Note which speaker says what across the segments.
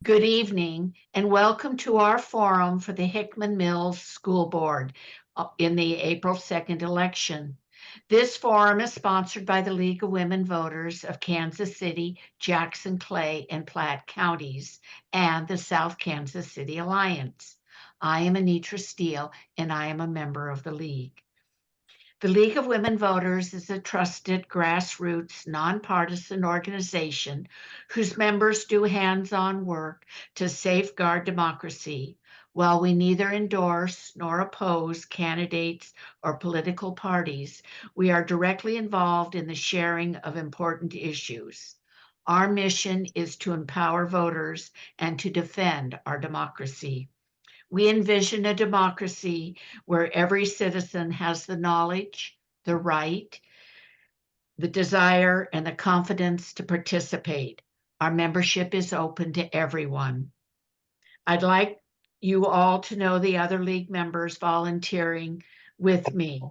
Speaker 1: Good evening, and welcome to our forum for the Hickman Mills School Board in the April 2nd election. This forum is sponsored by the League of Women Voters of Kansas City, Jackson, Clay, and Platte counties, and the South Kansas City Alliance. I am Anitra Steele, and I am a member of the League. The League of Women Voters is a trusted grassroots, nonpartisan organization whose members do hands-on work to safeguard democracy. While we neither endorse nor oppose candidates or political parties, we are directly involved in the sharing of important issues. Our mission is to empower voters and to defend our democracy. We envision a democracy where every citizen has the knowledge, the right, the desire, and the confidence to participate. Our membership is open to everyone. I'd like you all to know the other League members volunteering with me.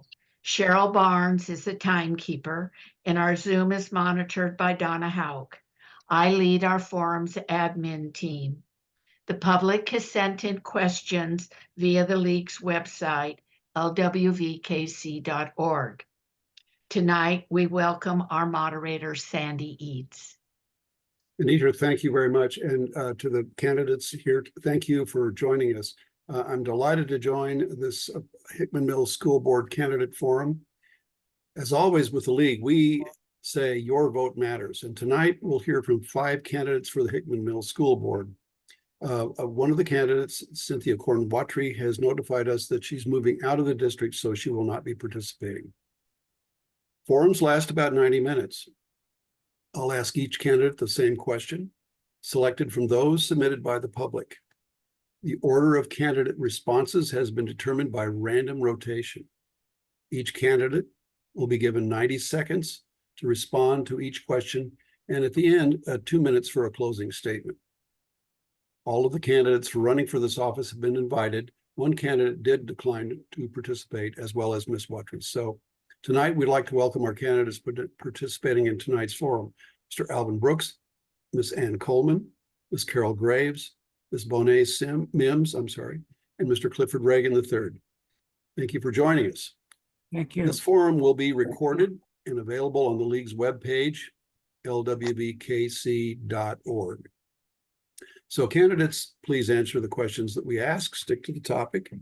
Speaker 1: Cheryl Barnes is the timekeeper, and our Zoom is monitored by Donna Hauk. I lead our forum's admin team. The public has sent in questions via the League's website, lwvkc.org. Tonight, we welcome our moderator, Sandy Eads.
Speaker 2: Anitra, thank you very much. And to the candidates here, thank you for joining us. I'm delighted to join this Hickman Mills School Board Candidate Forum. As always with the League, we say your vote matters. And tonight, we'll hear from 5 candidates for the Hickman Mills School Board. One of the candidates, Cynthia Corn-Watry, has notified us that she's moving out of the district, so she will not be participating. Forums last about 90 minutes. I'll ask each candidate the same question, selected from those submitted by the public. The order of candidate responses has been determined by random rotation. Each candidate will be given 90 seconds to respond to each question, and at the end, 2 minutes for a closing statement. All of the candidates running for this office have been invited. One candidate did decline to participate, as well as Ms. Watry. So tonight, we'd like to welcome our candidates participating in tonight's forum. Mr. Alvin Brooks, Ms. Ann Coleman, Ms. Carol Graves, Ms. Bonet Mims, and Mr. Clifford Reagan III. Thank you for joining us.
Speaker 3: Thank you.
Speaker 2: This forum will be recorded and available on the League's webpage, lwvkc.org. So candidates, please answer the questions that we ask, stick to the topic.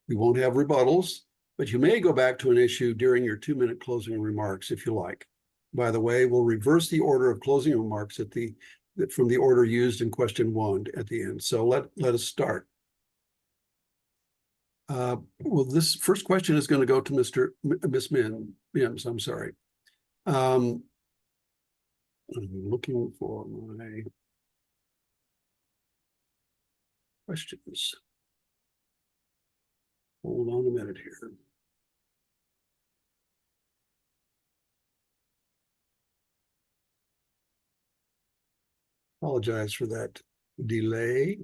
Speaker 2: We won't have rebuttals, but you may go back to an issue during your 2-minute closing remarks if you like. By the way, we'll reverse the order of closing remarks from the order used in question 1 at the end. So let us start. Well, this first question is going to go to Miss Mims. I'm looking for my questions. Hold on a minute here. Apologize for that delay.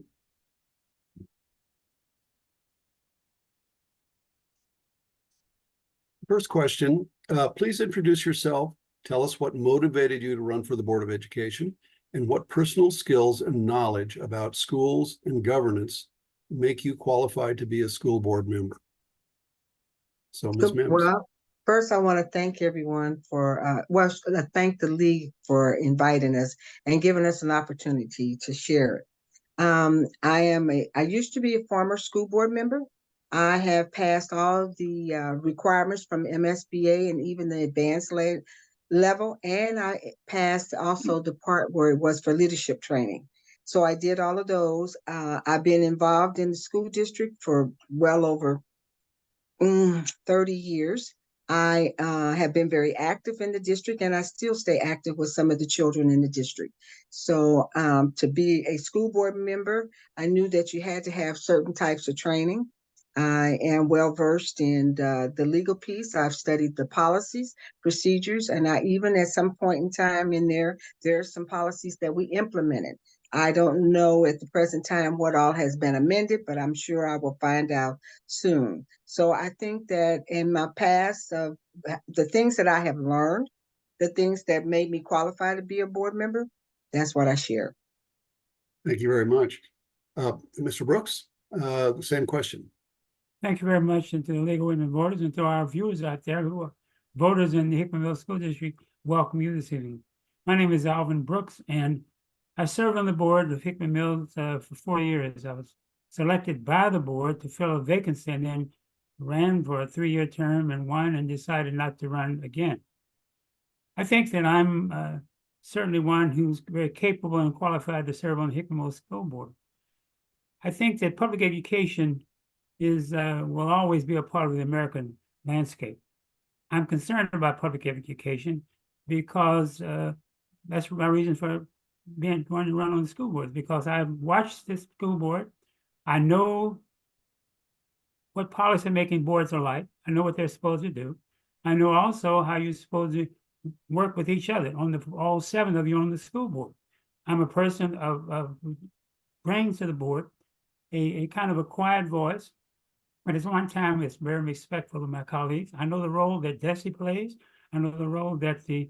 Speaker 2: First question, please introduce yourself. Tell us what motivated you to run for the Board of Education and what personal skills and knowledge about schools and governance make you qualified to be a school board member. So, Ms. Mims.
Speaker 3: Well, first, I want to thank everyone for, thank the League for inviting us and giving us an opportunity to share it. I used to be a former school board member. I have passed all the requirements from MSBA and even the advanced level, and I passed also the part where it was for leadership training. So I did all of those. I've been involved in the school district for well over 30 years. I have been very active in the district, and I still stay active with some of the children in the district. So to be a school board member, I knew that you had to have certain types of training. I am well versed in the legal piece. I've studied the policies, procedures, and I even at some point in time in there are some policies that we implemented. I don't know at the present time what all has been amended, but I'm sure I will find out soon. So I think that in my past, the things that I have learned, the things that made me qualify to be a board member, that's what I share.
Speaker 2: Thank you very much. Mr. Brooks, the same question.
Speaker 4: Thank you very much, and to the League of Women Voters and to our viewers out there who are voters in the Hickman Middle School District, welcome you this evening. My name is Alvin Brooks, and I served on the board of Hickman Mills for 4 years. I was selected by the board to fill a vacancy and then ran for a 3-year term and won and decided not to run again. I think that I'm certainly one who's very capable and qualified to serve on the Hickman Middle School Board. I think that public education will always be a part of the American landscape. I'm concerned about public education because that's my reason for wanting to run on the school board, because I've watched this school board. I know what policy-making boards are like. I know what they're supposed to do. I know also how you're supposed to work with each other all 7 of you on the school board. I'm a person who brings to the board a kind of a quiet voice, but at one time it's very respectful of my colleagues. I know the role that DESE plays. I know the role that the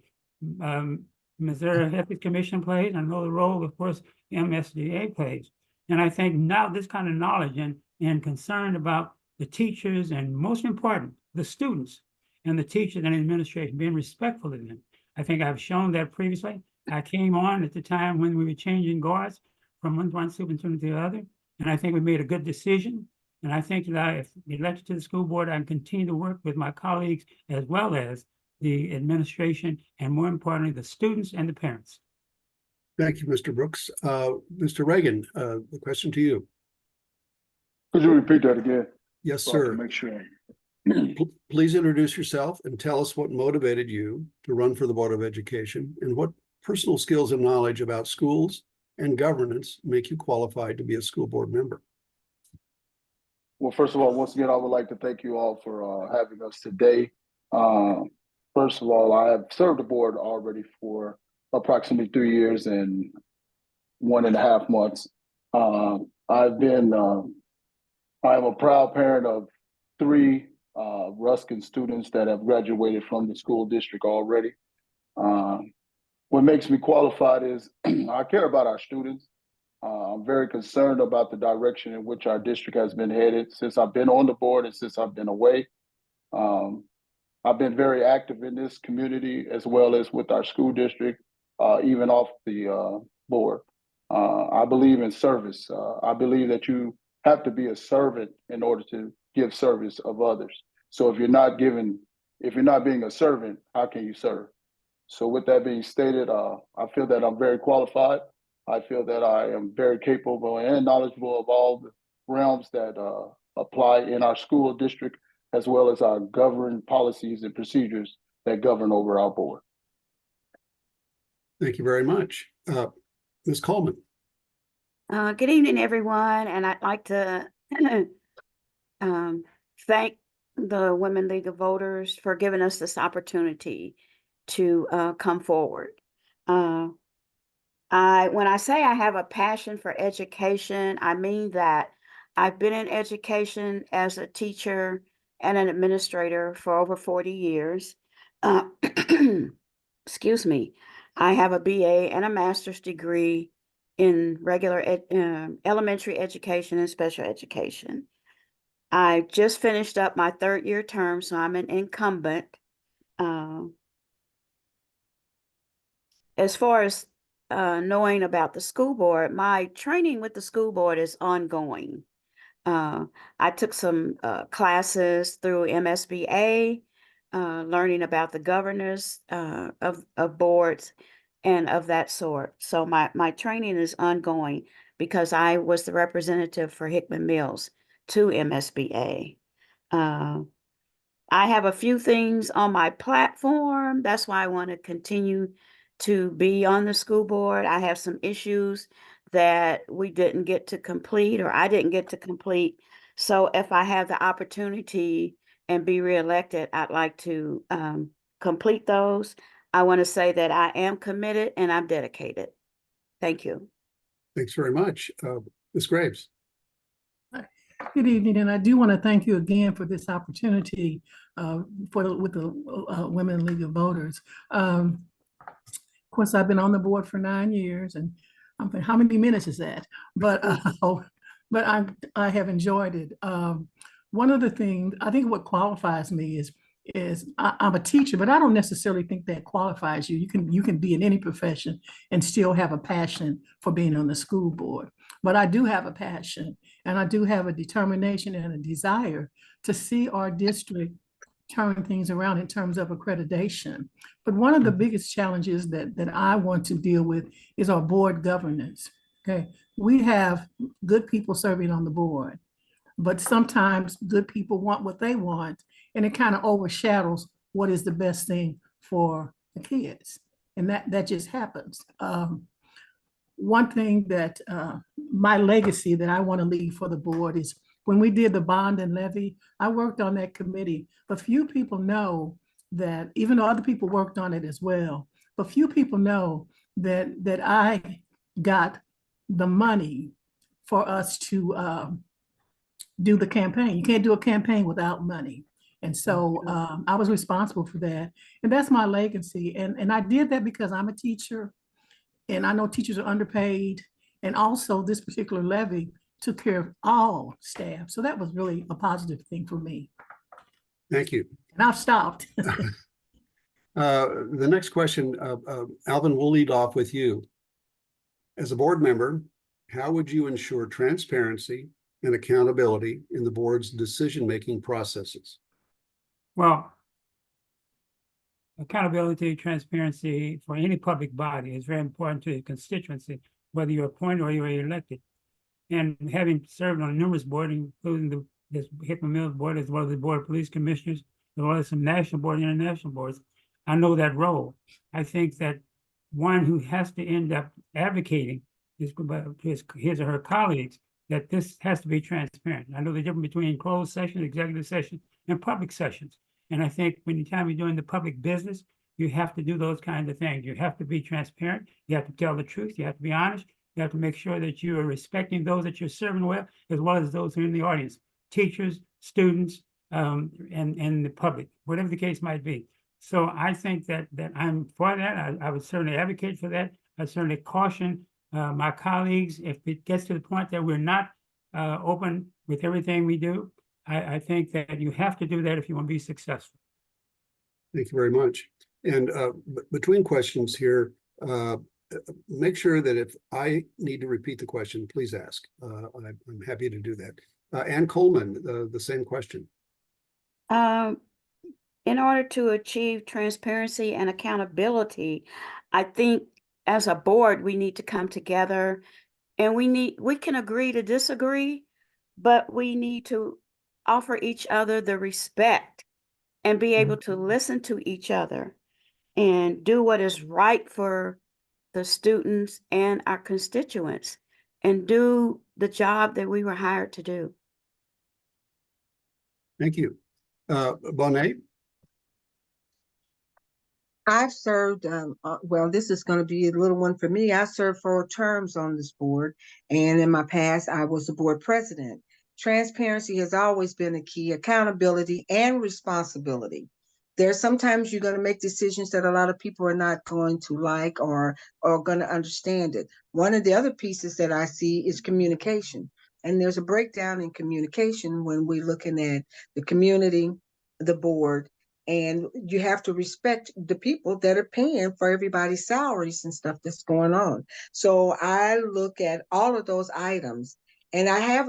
Speaker 4: Missouri Ethics Commission plays. I know the role, of course, the MSDA plays. And I think now this kind of knowledge and concern about the teachers, and most important, the students and the teachers and administration, being respectful of them. I think I've shown that previously. I came on at the time when we were changing guards from one superintendent to the other, and I think we made a good decision. And I think that if elected to the school board, I can continue to work with my colleagues as well as the administration, and more importantly, the students and the parents.
Speaker 2: Thank you, Mr. Brooks. Mr. Reagan, the question to you.
Speaker 5: Could you repeat that again?
Speaker 2: Yes,
Speaker 5: So I can
Speaker 2: sir.
Speaker 5: make sure.
Speaker 2: Please introduce yourself and tell us what motivated you to run for the Board of Education, and what personal skills and knowledge about schools and governance make you qualified to be a school board member.
Speaker 5: Well, first of all, once again, I would like to thank you all for having us today. First of all, I have served the board already for approximately 3 years and 1.5 months. I am a proud parent of 3 Ruskin students that have graduated from the school district already. What makes me qualified is I care about our students. I'm very concerned about the direction in which our district has been headed since I've been on the board and since I've been away. I've been very active in this community as well as with our school district, even off the board. I believe in service. I believe that you have to be a servant in order to give service of others. So if you're not being a servant, how can you serve? So with that being stated, I feel that I'm very qualified. I feel that I am very capable and knowledgeable of all the realms that apply in our school district, as well as our governing policies and procedures that govern over our board.
Speaker 2: Thank you very much. Ms. Coleman.
Speaker 6: Good evening, everyone, and I'd like to thank the Women League of Voters for giving us this opportunity to come forward. When I say I have a passion for education, I mean that I've been in education as a teacher and an administrator for over 40 years. Excuse me. I have a BA and a master's degree in regular elementary education and special education. I just finished up my 3rd year term, so I'm an incumbent. As far as knowing about the school board, my training with the school board is ongoing. I took some classes through MSBA, learning about the governors of boards and of that sort. So my training is ongoing because I was the representative for Hickman Mills to MSBA. I have a few things on my platform. That's why I want to continue to be on the school board. I have some issues that we didn't get to complete, or I didn't get to complete. So if I have the opportunity and be reelected, I'd like to complete those. I want to say that I am committed and I'm dedicated. Thank you.
Speaker 2: Thanks very much. Ms. Graves.
Speaker 7: Good evening, and I do want to thank you again for this opportunity with the Women League of Voters. Of course, I've been on the board for 9 years, and I'm thinking, how many minutes is that? But but I have enjoyed it. One of the things I think what qualifies me is I'm a teacher, but I don't necessarily think that qualifies you. You can be in any profession and still have a passion for being on the school board. But I do have a passion, and I do have a determination and a desire to see our district turn things around in terms of accreditation. But one of the biggest challenges that I want to deal with is our board governance. Okay, we have good people serving on the board, but sometimes good people want what they want, and it kind of overshadows what is the best thing for the kids, and that just happens. One thing that my legacy that I want to leave for the board is when we did the bond and levy, I worked on that committee, but few people know that, even though other people worked on it as well, but few people know that I got the money for us to do the campaign. You can't do a campaign without money. And so I was responsible for that. And that's my legacy. And I did that because I'm a teacher, and I know teachers are underpaid. And also this particular levy took care of all staff. So that was really a positive thing for me.
Speaker 2: Thank you.
Speaker 7: And I've stopped.
Speaker 2: The next question, Alvin, we'll lead off with you. As a board member, how would you ensure transparency and accountability in the board's decision-making processes?
Speaker 4: Well, accountability, transparency for any public body is very important to the constituency, whether you're appointed or you're elected. And having served on numerous boards, including this Hickman Mills board, as well as the Board of Police Commissioners, as well as some national board and international boards, I know that role. I think that one who has to end up advocating his or her colleagues that this has to be transparent. I know the difference between closed session, executive session, and public sessions. And I think when you're doing the public business, you have to do those kinds of things. You have to be transparent. You have to tell the truth. You have to be honest. You have to make sure that you are respecting those that you're serving as well as those who are in the audience, teachers, students, and the public, whatever the case might be. So I think that I'm for that. I would certainly advocate for that. I certainly caution my colleagues if it gets to the point that we're not open with everything we do. I think that you have to do that if you want to be successful.
Speaker 2: Thank you very much. And between questions here, make sure that if I need to repeat the question, please ask. I'm happy to do that. Ann Coleman, the same question.
Speaker 6: In order to achieve transparency and accountability, I think as a board, we need to come together, and we can agree to disagree, but we need to offer each other the respect and be able to listen to each other and do what is right for the students and our constituents and do the job that we were hired to do.
Speaker 2: Thank you. Bonet?
Speaker 3: I've served, well, this is going to be a little one for me. I served 4 terms on this board, and in my past, I was the board president. Transparency has always been a key, accountability and responsibility. There's sometimes you're going to make decisions that a lot of people are not going to like or going to understand it. One of the other pieces that I see is communication. And there's a breakdown in communication when we're looking at the community, the board, and you have to respect the people that are paying for everybody's salaries and stuff that's going on. So I look at all of those items, and I have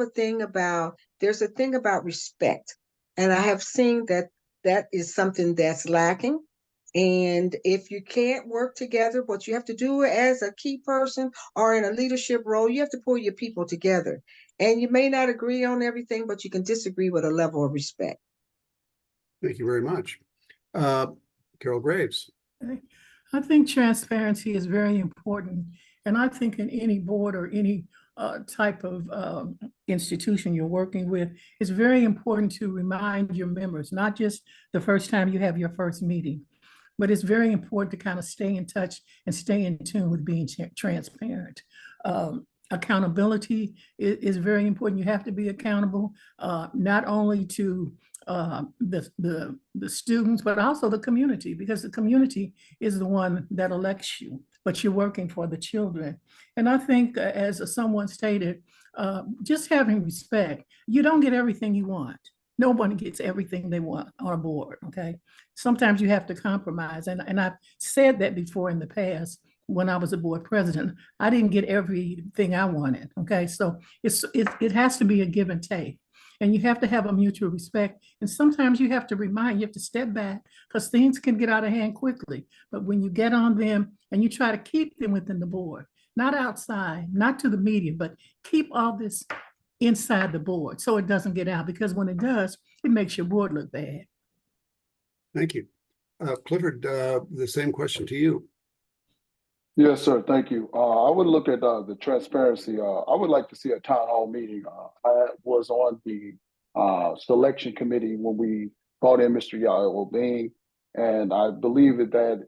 Speaker 3: there's a thing about respect. And I have seen that is something that's lacking. And if you can't work together, what you have to do as a key person or in a leadership role, you have to pull your people together. And you may not agree on everything, but you can disagree with a level of respect.
Speaker 2: Thank you very much. Carol Graves.
Speaker 7: I think transparency is very important. And I think in any board or any type of institution you're working with, it's very important to remind your members, not just the first time you have your first meeting, but it's very important to kind of stay in touch and stay in tune with being transparent. Accountability is very important. You have to be accountable, not only to the students, but also the community, because the community is the one that elects you, but you're working for the children. And I think, as someone stated, just having respect. You don't get everything you want. Nobody gets everything they want on a board, okay? Sometimes you have to compromise. And I've said that before in the past when I was a board president. I didn't get everything I wanted, okay? So it has to be a give and take. And you have to have a mutual respect. And sometimes you have to step back because things can get out of hand quickly. But when you get on them and you try to keep them within the board, not outside, not to the media, but keep all this inside the board so it doesn't get out, because when it does, it makes your board look bad.
Speaker 2: Thank you. Clifford, the same question to you.
Speaker 5: Yes, sir. Thank you. I would look at the transparency. I would like to see a town hall meeting. I was on the selection committee when we brought in Mr. Yael Bean, and I believe that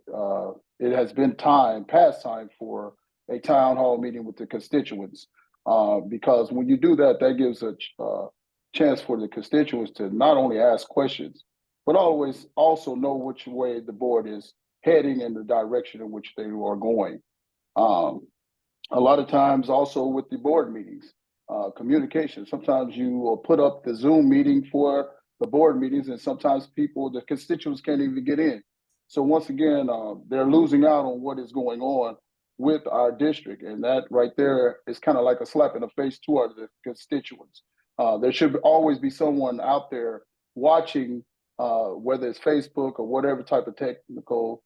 Speaker 5: it has been past time for a town hall meeting with the constituents. Because when you do that, that gives a chance for the constituents to not only ask questions, but always also know which way the board is heading in the direction in which they are going. A lot of times also with the board meetings, communication, sometimes you will put up the Zoom meeting for the board meetings, and sometimes the constituents can't even get in. So once again, they're losing out on what is going on with our district. And that right there is kind of like a slap in the face to our constituents. There should always be someone out there watching, whether it's Facebook or whatever type of technical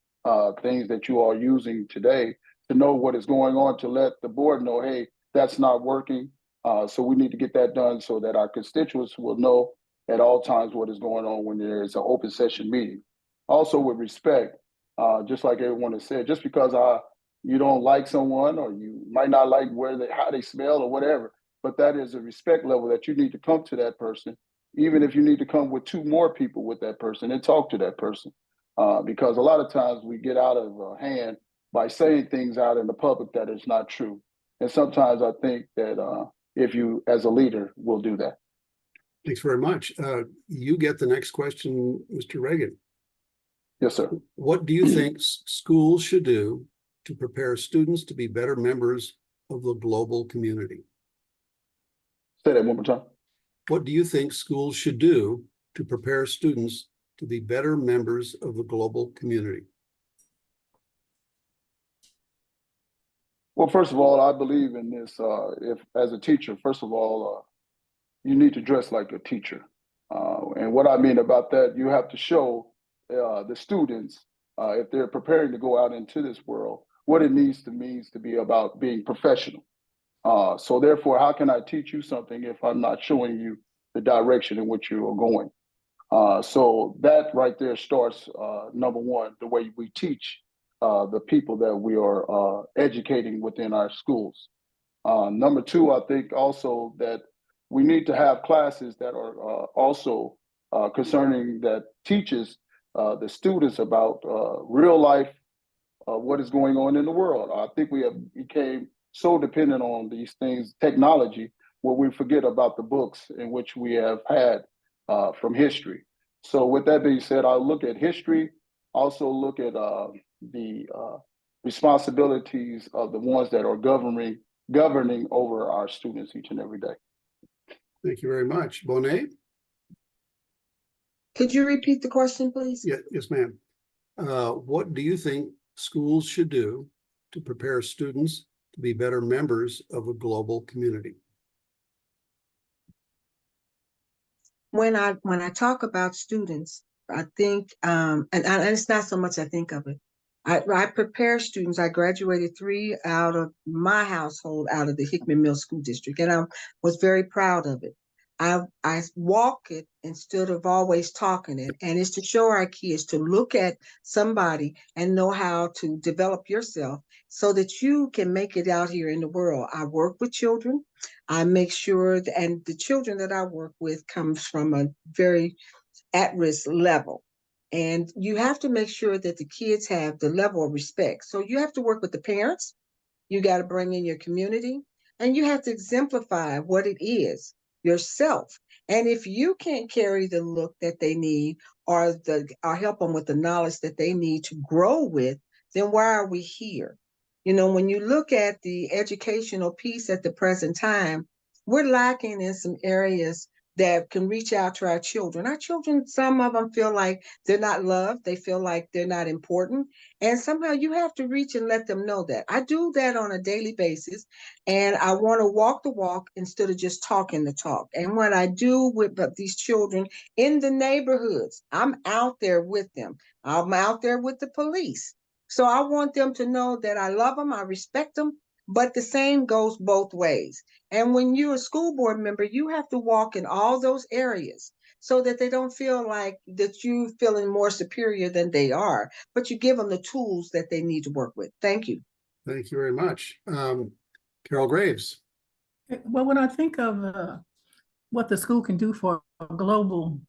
Speaker 5: things that you are using today, to know what is going on, to let the board know, hey, that's not working. So we need to get that done so that our constituents will know at all times what is going on when there is an open session meeting. Also with respect, just like everyone has said, just because you don't like someone, or you might not like how they smell or whatever, but that is a respect level that you need to come to that person, even if you need to come with 2 more people with that person and talk to that person. Because a lot of times we get out of hand by saying things out in the public that is not true. And sometimes I think that if you, as a leader, will do that.
Speaker 2: Thanks very much. You get the next question, Mr. Reagan.
Speaker 5: Yes, sir.
Speaker 2: What do you think schools should do to prepare students to be better members of the global community?
Speaker 5: Say that one more time.
Speaker 2: What do you think schools should do to prepare students to be better members of the global community?
Speaker 5: Well, first of all, I believe in this. If as a teacher, first of all, you need to dress like a teacher. And what I mean about that, you have to show the students, if they're preparing to go out into this world, what it means to be about being professional. So therefore, how can I teach you something if I'm not showing you the direction in which you are going? So that right there starts, number one, the way we teach the people that we are educating within our schools. Number two, I think also that we need to have classes that are also concerning, that teaches the students about real life, what is going on in the world. I think we have became so dependent on these things, technology, where we forget about the books in which we have had from history. So with that being said, I'll look at history, also look at the responsibilities of the ones that are governing over our students each and every day.
Speaker 2: Thank you very much. Bonet?
Speaker 3: Could you repeat the question, please?
Speaker 2: Yeah, yes, ma'am. What do you think schools should do to prepare students to be better members of a global community?
Speaker 3: When I talk about students, I think, and it's not so much I think of it. I prepare students. I graduated 3 out of my household out of the Hickman Middle School District, and I was very proud of it. I walk it instead of always talking it, and it's to show our kids to look at somebody and know how to develop yourself so that you can make it out here in the world. I work with children. I make sure that, and the children that I work with comes from a very at-risk level. And you have to make sure that the kids have the level of respect. So you have to work with the parents. You got to bring in your community, and you have to exemplify what it is. yourself. And if you can't carry the look that they need or help them with the knowledge that they need to grow with, then why are we here? You know, when you look at the educational piece at the present time, we're lacking in some areas that can reach out to our children. Our children, some of them feel like they're not loved. They feel like they're not important. And somehow you have to reach and let them know that. I do that on a daily basis. And I want to walk the walk instead of just talking the talk. And what I do with these children in the neighborhoods, I'm out there with them. I'm out there with the police. So I want them to know that I love them, I respect them, but the same goes both ways. And when you're a school board member, you have to walk in all those areas so that they don't feel like that you feeling more superior than they are, but you give them the tools that they need to work with. Thank you.
Speaker 2: Thank you very much. Carol Graves.
Speaker 7: Well, when I think of what the school can do for a global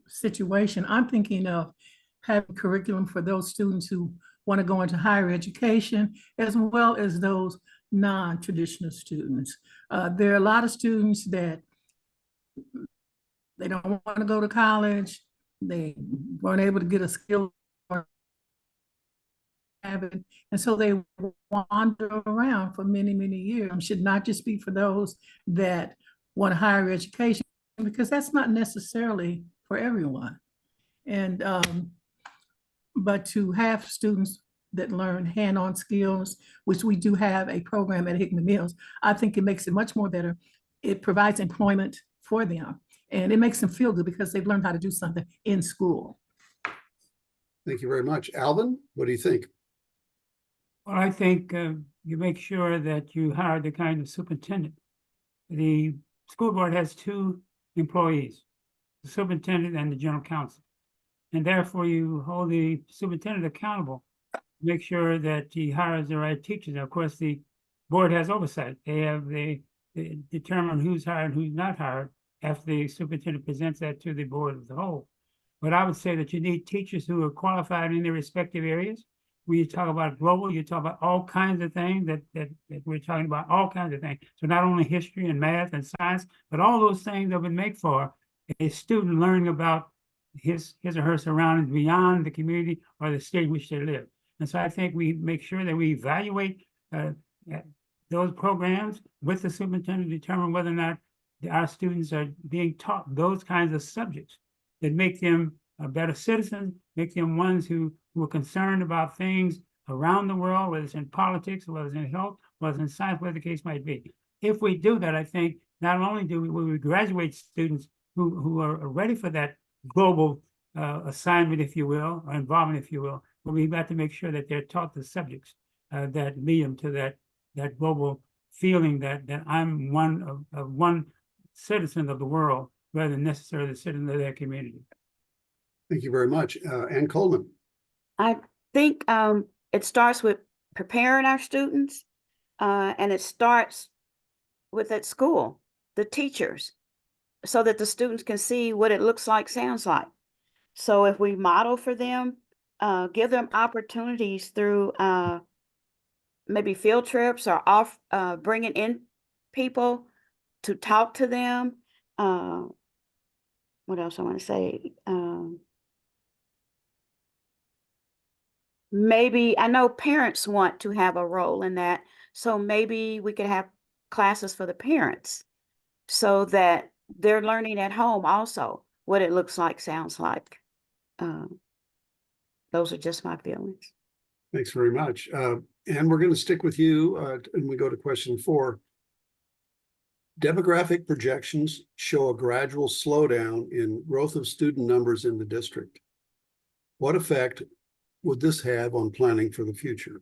Speaker 7: situation, I'm thinking of having curriculum for those students who want to go into higher education, as well as those non-traditional students. There are a lot of students that they don't want to go to college. They weren't able to get a skill or habit, and so they wander around for many, many years. It should not just be for those that want a higher education, because that's not necessarily for everyone. And but to have students that learn hand-on skills, which we do have a program at Hickman Mills, I think it makes it much more better. It provides employment for them, and it makes them feel good because they've learned how to do something in school.
Speaker 2: Thank you very much. Alvin, what do you think?
Speaker 4: Well, I think you make sure that you hire the kind of superintendent. The school board has two employees, the superintendent and the general counsel. And therefore you hold the superintendent accountable, make sure that he hires the right teachers. Of course, the board has oversight. They determine who's hired and who's not hired after the superintendent presents that to the board as a whole. But I would say that you need teachers who are qualified in their respective areas. When you talk about global, you talk about all kinds of things that we're talking about, all kinds of things. So not only history and math and science, but all those things that would make for a student learning about his or her surroundings beyond the community or the state in which they live. And so I think we make sure that we evaluate those programs with the superintendent to determine whether or not our students are being taught those kinds of subjects that make them better citizens, make them ones who are concerned about things around the world, whether it's in politics, whether it's in health, whether it's in science, whatever the case might be. If we do that, I think not only will we graduate students who are ready for that global assignment, if you will, or involvement, if you will, but we've got to make sure that they're taught the subjects that lead them to that global feeling that I'm one citizen of the world rather than necessarily the citizen of their community.
Speaker 2: Thank you very much. Ann Coleman.
Speaker 6: I think it starts with preparing our students, and it starts with at school, the teachers, so that the students can see what it looks like, sounds like. So if we model for them, give them opportunities through maybe field trips or bringing in people to talk to them. What else I want to say? Maybe I know parents want to have a role in that, so maybe we could have classes for the parents so that they're learning at home also what it looks like, sounds like. Those are just my feelings.
Speaker 2: Thanks very much. And we're going to stick with you and we go to question 4. Demographic projections show a gradual slowdown in growth of student numbers in the district. What effect would this have on planning for the future?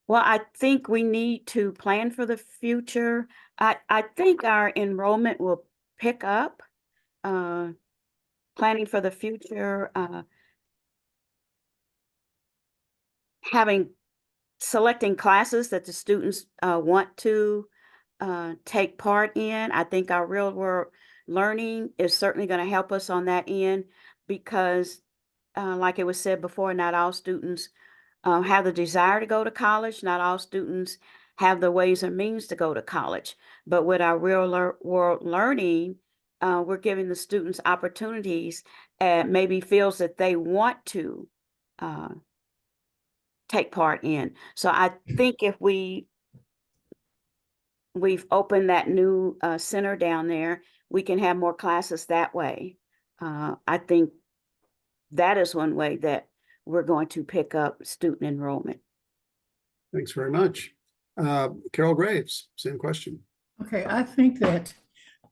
Speaker 6: Well, I think we need to plan for the future. I think our enrollment will pick up. Planning for the future, selecting classes that the students want to take part in. I think our real world learning is certainly going to help us on that end because, like it was said before, not all students have the desire to go to college. Not all students have the ways and means to go to college. But with our world learning, we're giving the students opportunities at maybe fields that they want to take part in. So I think if we've opened that new center down there, we can have more classes that way. I think that is one way that we're going to pick up student enrollment.
Speaker 2: Thanks very much. Carol Graves, same question.
Speaker 7: Okay, I think that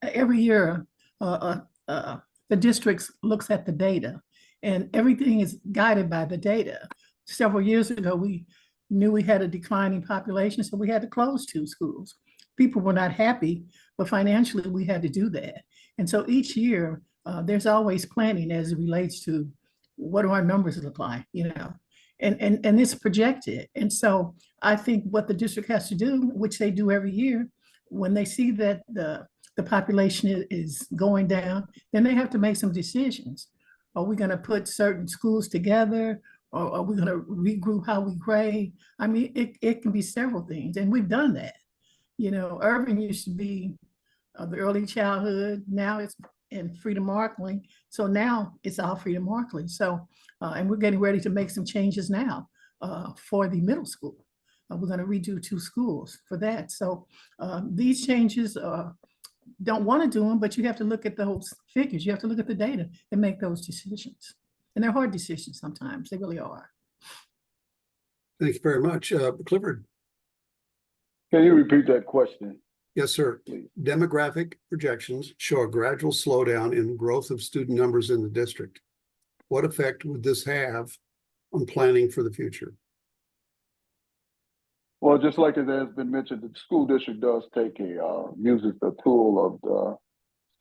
Speaker 7: every year, the districts looks at the data and everything is guided by the data. Several years ago, we knew we had a declining population, so we had to close 2 schools. People were not happy, but financially we had to do that. And so each year, there's always planning as it relates to what do our numbers look like, and it's projected. And so I think what the district has to do, which they do every year, when they see that the population is going down, then they have to make some decisions. Are we going to put certain schools together? Or are we going to regroup how we grade? I mean, it can be several things, and we've done that. Urban used to be the early childhood. Now it's in Freedom Markling. So now it's all Freedom Markling. So, and we're getting ready to make some changes now for the middle school. We're going to redo 2 schools for that. So these changes don't want to do them, but you have to look at those figures. You have to look at the data and make those decisions. And they're hard decisions sometimes. They really are.
Speaker 2: Thank you very much. Clifford.
Speaker 5: Can you repeat that question?
Speaker 2: Yes, sir.
Speaker 5: Please.
Speaker 2: Demographic projections show a gradual slowdown in growth of student numbers in the district. What effect would this have on planning for the future?
Speaker 5: Well, just like it has been mentioned, the school district does take uses the tool of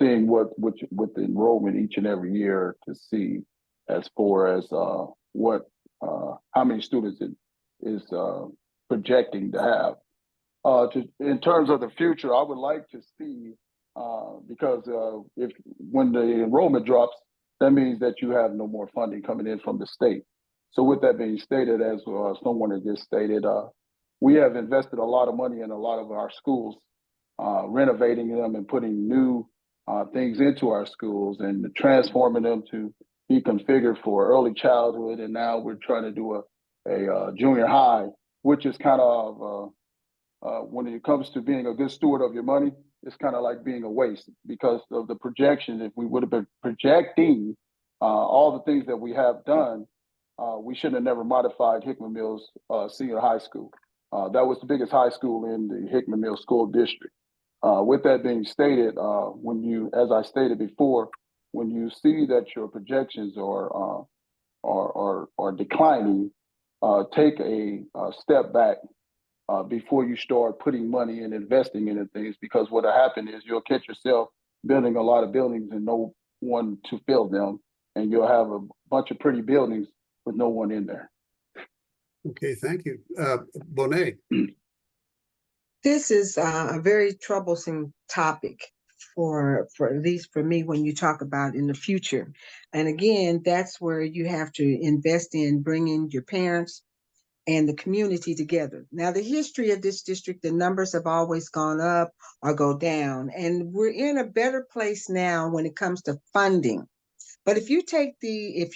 Speaker 5: seeing what with the enrollment each and every year to see as far as how many students it is projecting to have. In terms of the future, I would like to see because when the enrollment drops, that means that you have no more funding coming in from the state. So with that being stated, as someone has just stated, we have invested a lot of money in a lot of our schools, renovating them and putting new things into our schools and transforming them to be configured for early childhood. And now we're trying to do a junior high, which is kind of when it comes to being a good steward of your money, it's kind of like being a waste because of the projection. If we would have been projecting all the things that we have done, we should have never modified Hickman Mills Senior High School. That was the biggest high school in the Hickman Mills School District. With that being stated, as I stated before, when you see that your projections are declining, take a step back before you start putting money and investing into things, because what will happen is you'll catch yourself building a lot of buildings and no one to fill them, and you'll have a bunch of pretty buildings with no one in there.
Speaker 2: Okay, thank you. Bonet.
Speaker 3: This is a very troublesome topic for at least for me when you talk about in the future. And again, that's where you have to invest in bringing your parents and the community together. Now, the history of this district, the numbers have always gone up or go down, and we're in a better place now when it comes to funding. But if you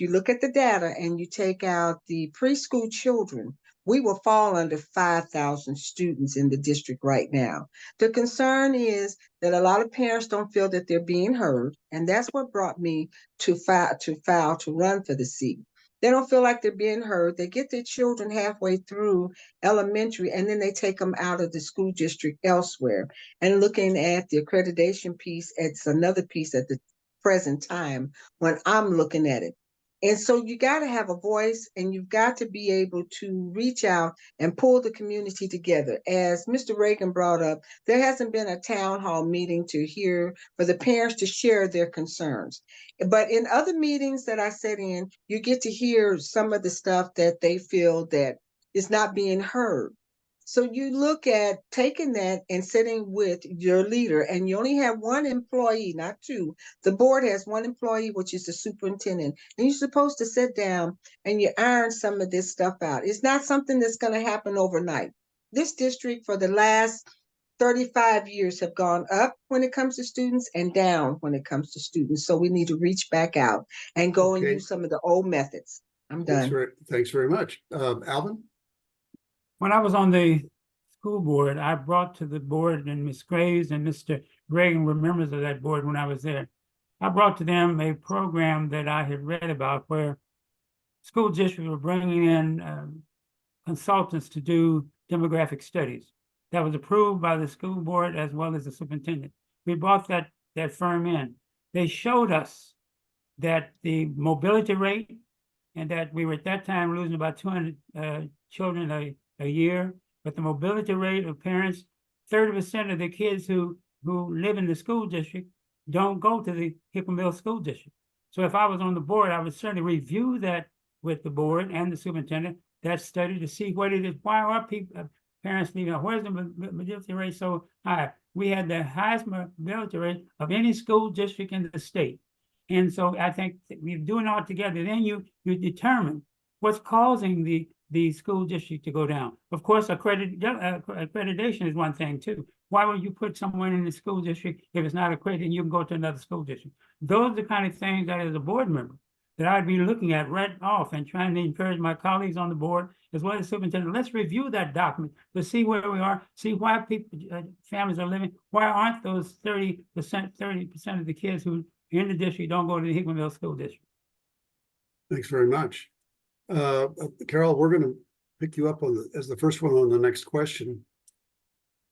Speaker 3: look at the data and you take out the preschool children, we will fall under 5,000 students in the district right now. The concern is that a lot of parents don't feel that they're being heard, and that's what brought me to run for the seat. They don't feel like they're being heard. They get their children halfway through elementary, and then they take them out of the school district elsewhere. And looking at the accreditation piece, it's another piece at the present time when I'm looking at it. And so you got to have a voice, and you've got to be able to reach out and pull the community together. As Mr. Reagan brought up, there hasn't been a town hall meeting to hear for the parents to share their concerns. But in other meetings that I sat in, you get to hear some of the stuff that they feel that is not being heard. So you look at taking that and sitting with your leader, and you only have one employee, not 2. The board has one employee, which is the superintendent, and you're supposed to sit down and you iron some of this stuff out. It's not something that's going to happen overnight. this district for the last 35 years have gone up when it comes to students and down when it comes to students. So we need to reach back out and go and
Speaker 2: Okay.
Speaker 3: use some of the old methods. I'm done.
Speaker 2: Thanks very much. Alvin?
Speaker 4: When I was on the school board, I brought to the board, and Ms. Graves and Mr. Reagan were members of that board when I was there. I brought to them a program that I had read about where school districts were bringing in consultants to do demographic studies. That was approved by the school board as well as the superintendent. We brought that firm in. They showed us that the mobility rate, and that we were at that time losing about 200 children a year, but the mobility rate of parents, 30% of the kids who live in the school district don't go to the Hickman Middle School District. So if I was on the board, I would certainly review that with the board and the superintendent, that study, to see what it is. Why are people, parents leaving? Where's the mobility rate so high? We had the highest mobility rate of any school district in the state. And so I think we're doing all together. Then you determine what's causing the school district to go down. Of course, accreditation is one thing too. Why would you put someone in the school district if it's not accredited and you can go to another school district? Those are the kind of things that as a board member that I'd be looking at right off and trying to encourage my colleagues on the board as well as superintendent. Let's review that document to see where we are, see why people, families are living. Why aren't those 30% of the kids who are in the district don't go to the Hickman Middle School District?
Speaker 2: Thanks very much. Carol, we're going to pick you up on as the first one on the next question.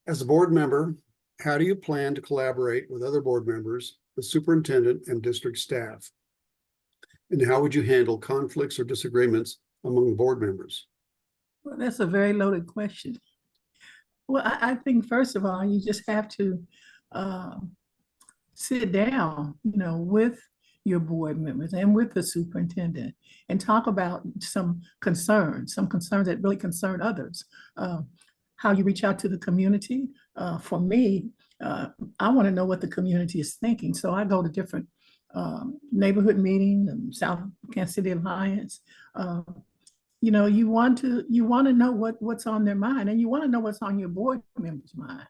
Speaker 2: As a board member, how do you plan to collaborate with other board members, the superintendent, and district staff? And how would you handle conflicts or disagreements among board members?
Speaker 7: Well, that's a very loaded question. Well, I think first of all, you just have to sit down, with your board members and with the superintendent and talk about some concerns that really concern others. How you reach out to the community. For me, I want to know what the community is thinking. So I go to different neighborhood meetings and South Kansas City Alliance. You want to know what's on their mind, and you want to know what's on your board members' mind.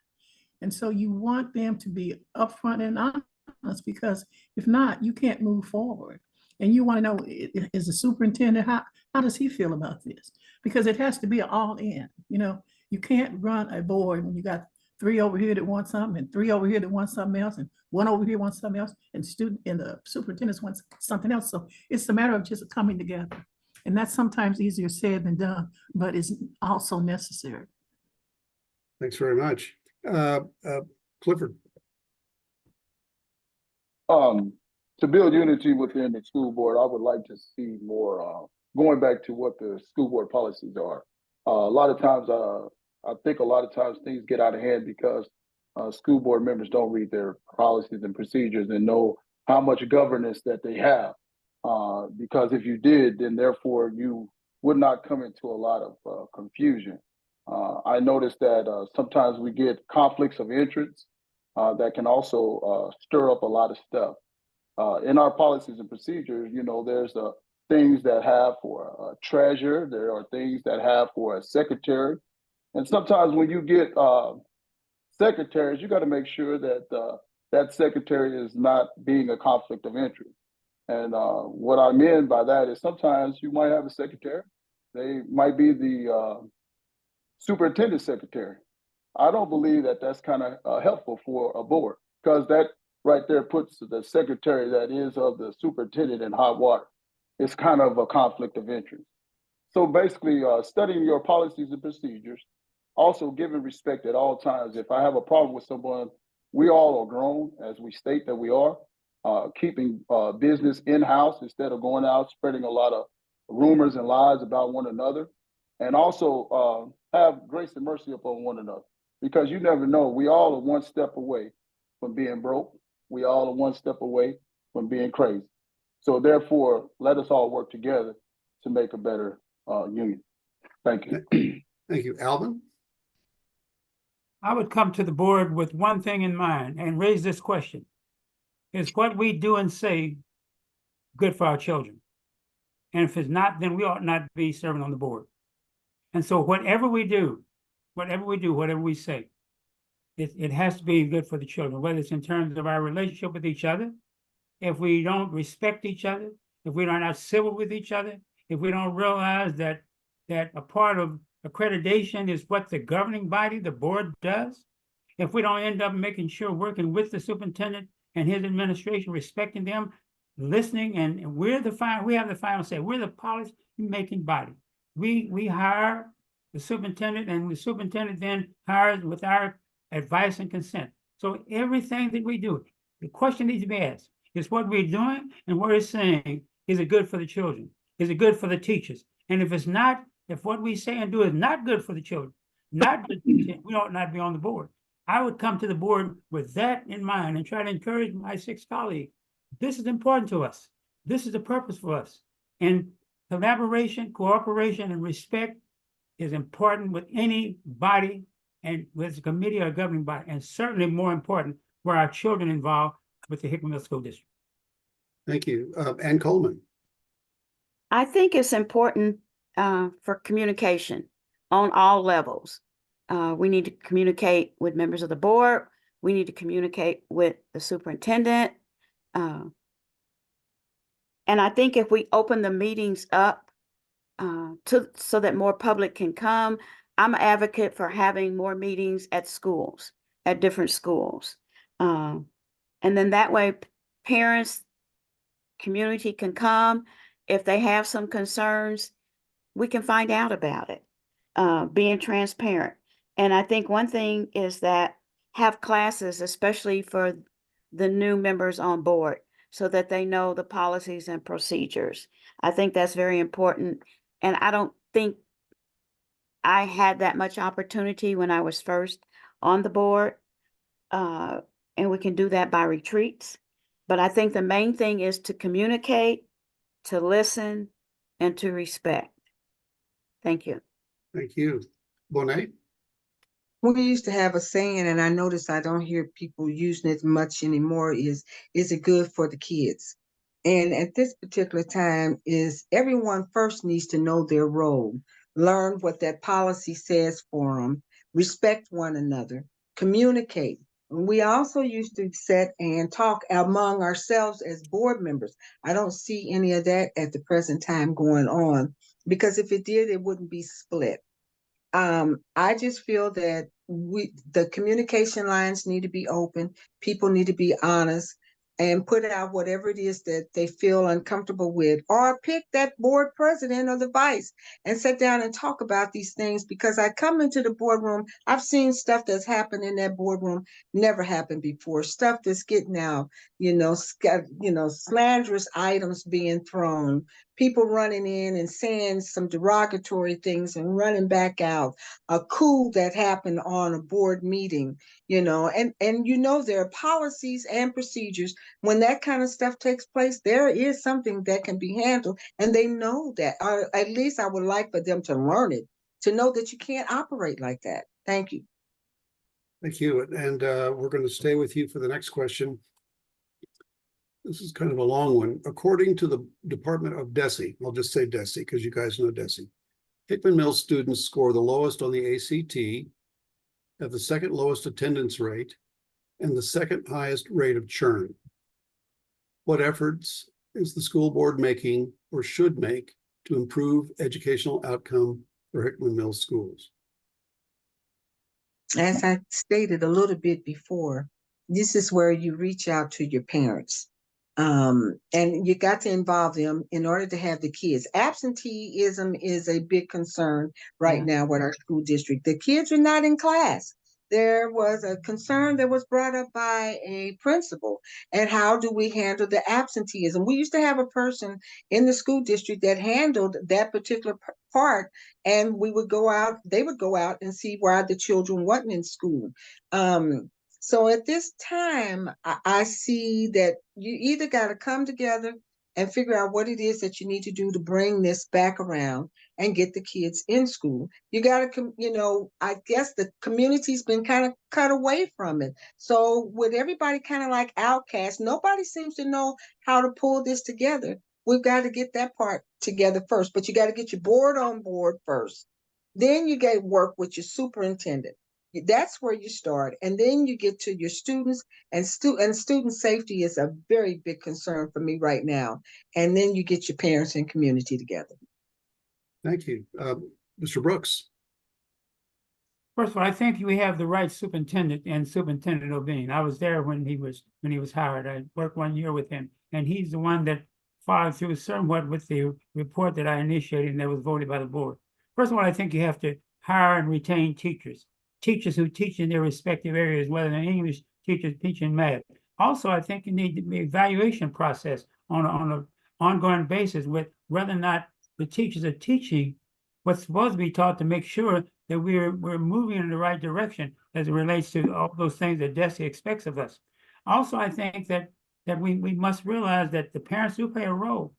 Speaker 7: And so you want them to be upfront and honest, because if not, you can't move forward. And you want to know, is the superintendent, how does he feel about this? Because it has to be all in. You can't run a board when you got 3 over here that want something, and 3 over here that want something else, and 1 over here wants something else, and the superintendents want something else. So it's a matter of just coming together. And that's sometimes easier said than done, but it's also necessary.
Speaker 2: Thanks very much. Clifford.
Speaker 5: To build unity within the school board, I would like to see more, going back to what the school board policies are. A lot of times, I think a lot of times things get out of hand because school board members don't read their policies and procedures and know how much governance that they have. Because if you did, then therefore you would not come into a lot of confusion. I noticed that sometimes we get conflicts of interest that can also stir up a lot of stuff. In our policies and procedures, there's things that have for a treasurer, there are things that have for a secretary. And sometimes when you get secretaries, you got to make sure that that secretary is not being a conflict of interest. And what I mean by that is sometimes you might have a secretary, they might be the superintendent secretary. I don't believe that that's kind of helpful for a board, because that right there puts the secretary that is of the superintendent in hot water. It's kind of a conflict of interest. So basically, studying your policies and procedures, also giving respect at all times. If I have a problem with someone, we all are grown, as we state that we are, keeping business in-house instead of going out spreading a lot of rumors and lies about one another. And also have grace and mercy upon one another, because you never know. We all are one step away from being broke. We all are one step away from being crazy. So therefore, let us all work together to make a better union. Thank you.
Speaker 2: Thank you. Alvin?
Speaker 4: I would come to the board with one thing in mind and raise this question. Is what we do and say good for our children? And if it's not, then we ought not be serving on the board. And so whatever we do, whatever we do, whatever we say, it has to be good for the children, whether it's in terms of our relationship with each other. If we don't respect each other, if we are not civil with each other, if we don't realize that a part of accreditation is what the governing body, the board, does, if we don't end up making sure working with the superintendent and his administration, respecting them, listening, and we have the final say. We're the policy making body. We hire the superintendent, and the superintendent then hires with our advice and consent. So everything that we do, the question needs to be asked is what we're doing and what we're saying. Is it good for the children? Is it good for the teachers? And if it's not, if what we say and do is not good for the children, not good, we ought not be on the board. I would come to the board with that in mind and try to encourage my 6 colleagues. This is important to us. This is the purpose for us. And collaboration, cooperation, and respect is important with any body and with a committee or a governing body, and certainly more important where our children involved with the Hickman School District.
Speaker 2: Thank you. Ann Coleman.
Speaker 6: I think it's important for communication on all levels. We need to communicate with members of the board. We need to communicate with the superintendent. And I think if we open the meetings up so that more public can come, I'm an advocate for having more meetings at schools, at different schools. And then that way parents, community can come. If they have some concerns, we can find out about it, being transparent. And I think one thing is that have classes, especially for the new members on board, so that they know the policies and procedures. I think that's very important. And I don't think I had that much opportunity when I was first on the board. And we can do that by retreats. But I think the main thing is to communicate, to listen, and to respect. Thank you.
Speaker 2: Thank you. Bonet?
Speaker 3: We used to have a saying, and I notice I don't hear people using it much anymore, is it good for the kids? And at this particular time is everyone first needs to know their role, learn what that policy says for them, respect one another, communicate. We also used to sit and talk among ourselves as board members. I don't see any of that at the present time going on, because if it did, it wouldn't be split. I just feel that the communication lines need to be open. People need to be honest and put out whatever it is that they feel uncomfortable with, or pick that board president or the vice and sit down and talk about these things. Because I come into the boardroom, I've seen stuff that's happened in that boardroom never happened before. Stuff that's getting out, slanderous items being thrown, people running in and saying some derogatory things and running back out, a coup that happened on a board meeting, and there are policies and procedures. When that kind of stuff takes place, there is something that can be handled, and they know that, or at least I would like for them to learn it, to know that you can't operate like that. Thank you.
Speaker 2: Thank you. And we're going to stay with you for the next question. This is kind of a long one. According to the Department of DESE, I'll just say DESE because you guys know DESE, Hickman Mills students score the lowest on the ACT, have the second lowest attendance rate, and the second highest rate of churn. What efforts is the school board making or should make to improve educational outcome for Hickman Mills schools?
Speaker 3: As I stated a little bit before, this is where you reach out to your parents. And you got to involve them in order to have the kids. Absenteeism is a big concern right now with our school district. The kids are not in class. There was a concern that was brought up by a principal. And how do we handle the absenteeism? We used to have a person in the school district that handled that particular part, and they would go out and see why the children wasn't in school. So at this time, I see that you either got to come together and figure out what it is that you need to do to bring this back around and get the kids in school. You got to, I guess the community's been kind of cut away from it. So with everybody kind of like outcast, nobody seems to know how to pull this together. We've got to get that part together first, but you got to get your board on board first. Then you get work with your superintendent. That's where you start. And then you get to your students, and student safety is a very big concern for me right now. And then you get your parents and community together.
Speaker 2: Thank you. Mr. Brooks.
Speaker 4: First of all, I think we have the right superintendent and Superintendent O'Bean. I was there when he was hired. I worked 1 year with him, and he's the one that followed through somewhat with the report that I initiated and that was voted by the board. First of all, I think you have to hire and retain teachers who teach in their respective areas, whether they're English teachers teaching math. Also, I think you need to be an evaluation process on an ongoing basis with whether or not the teachers are teaching what's supposed to be taught, to make sure that we're moving in the right direction as it relates to all those things that DESE expects of us. Also, I think that we must realize that the parents do play a role,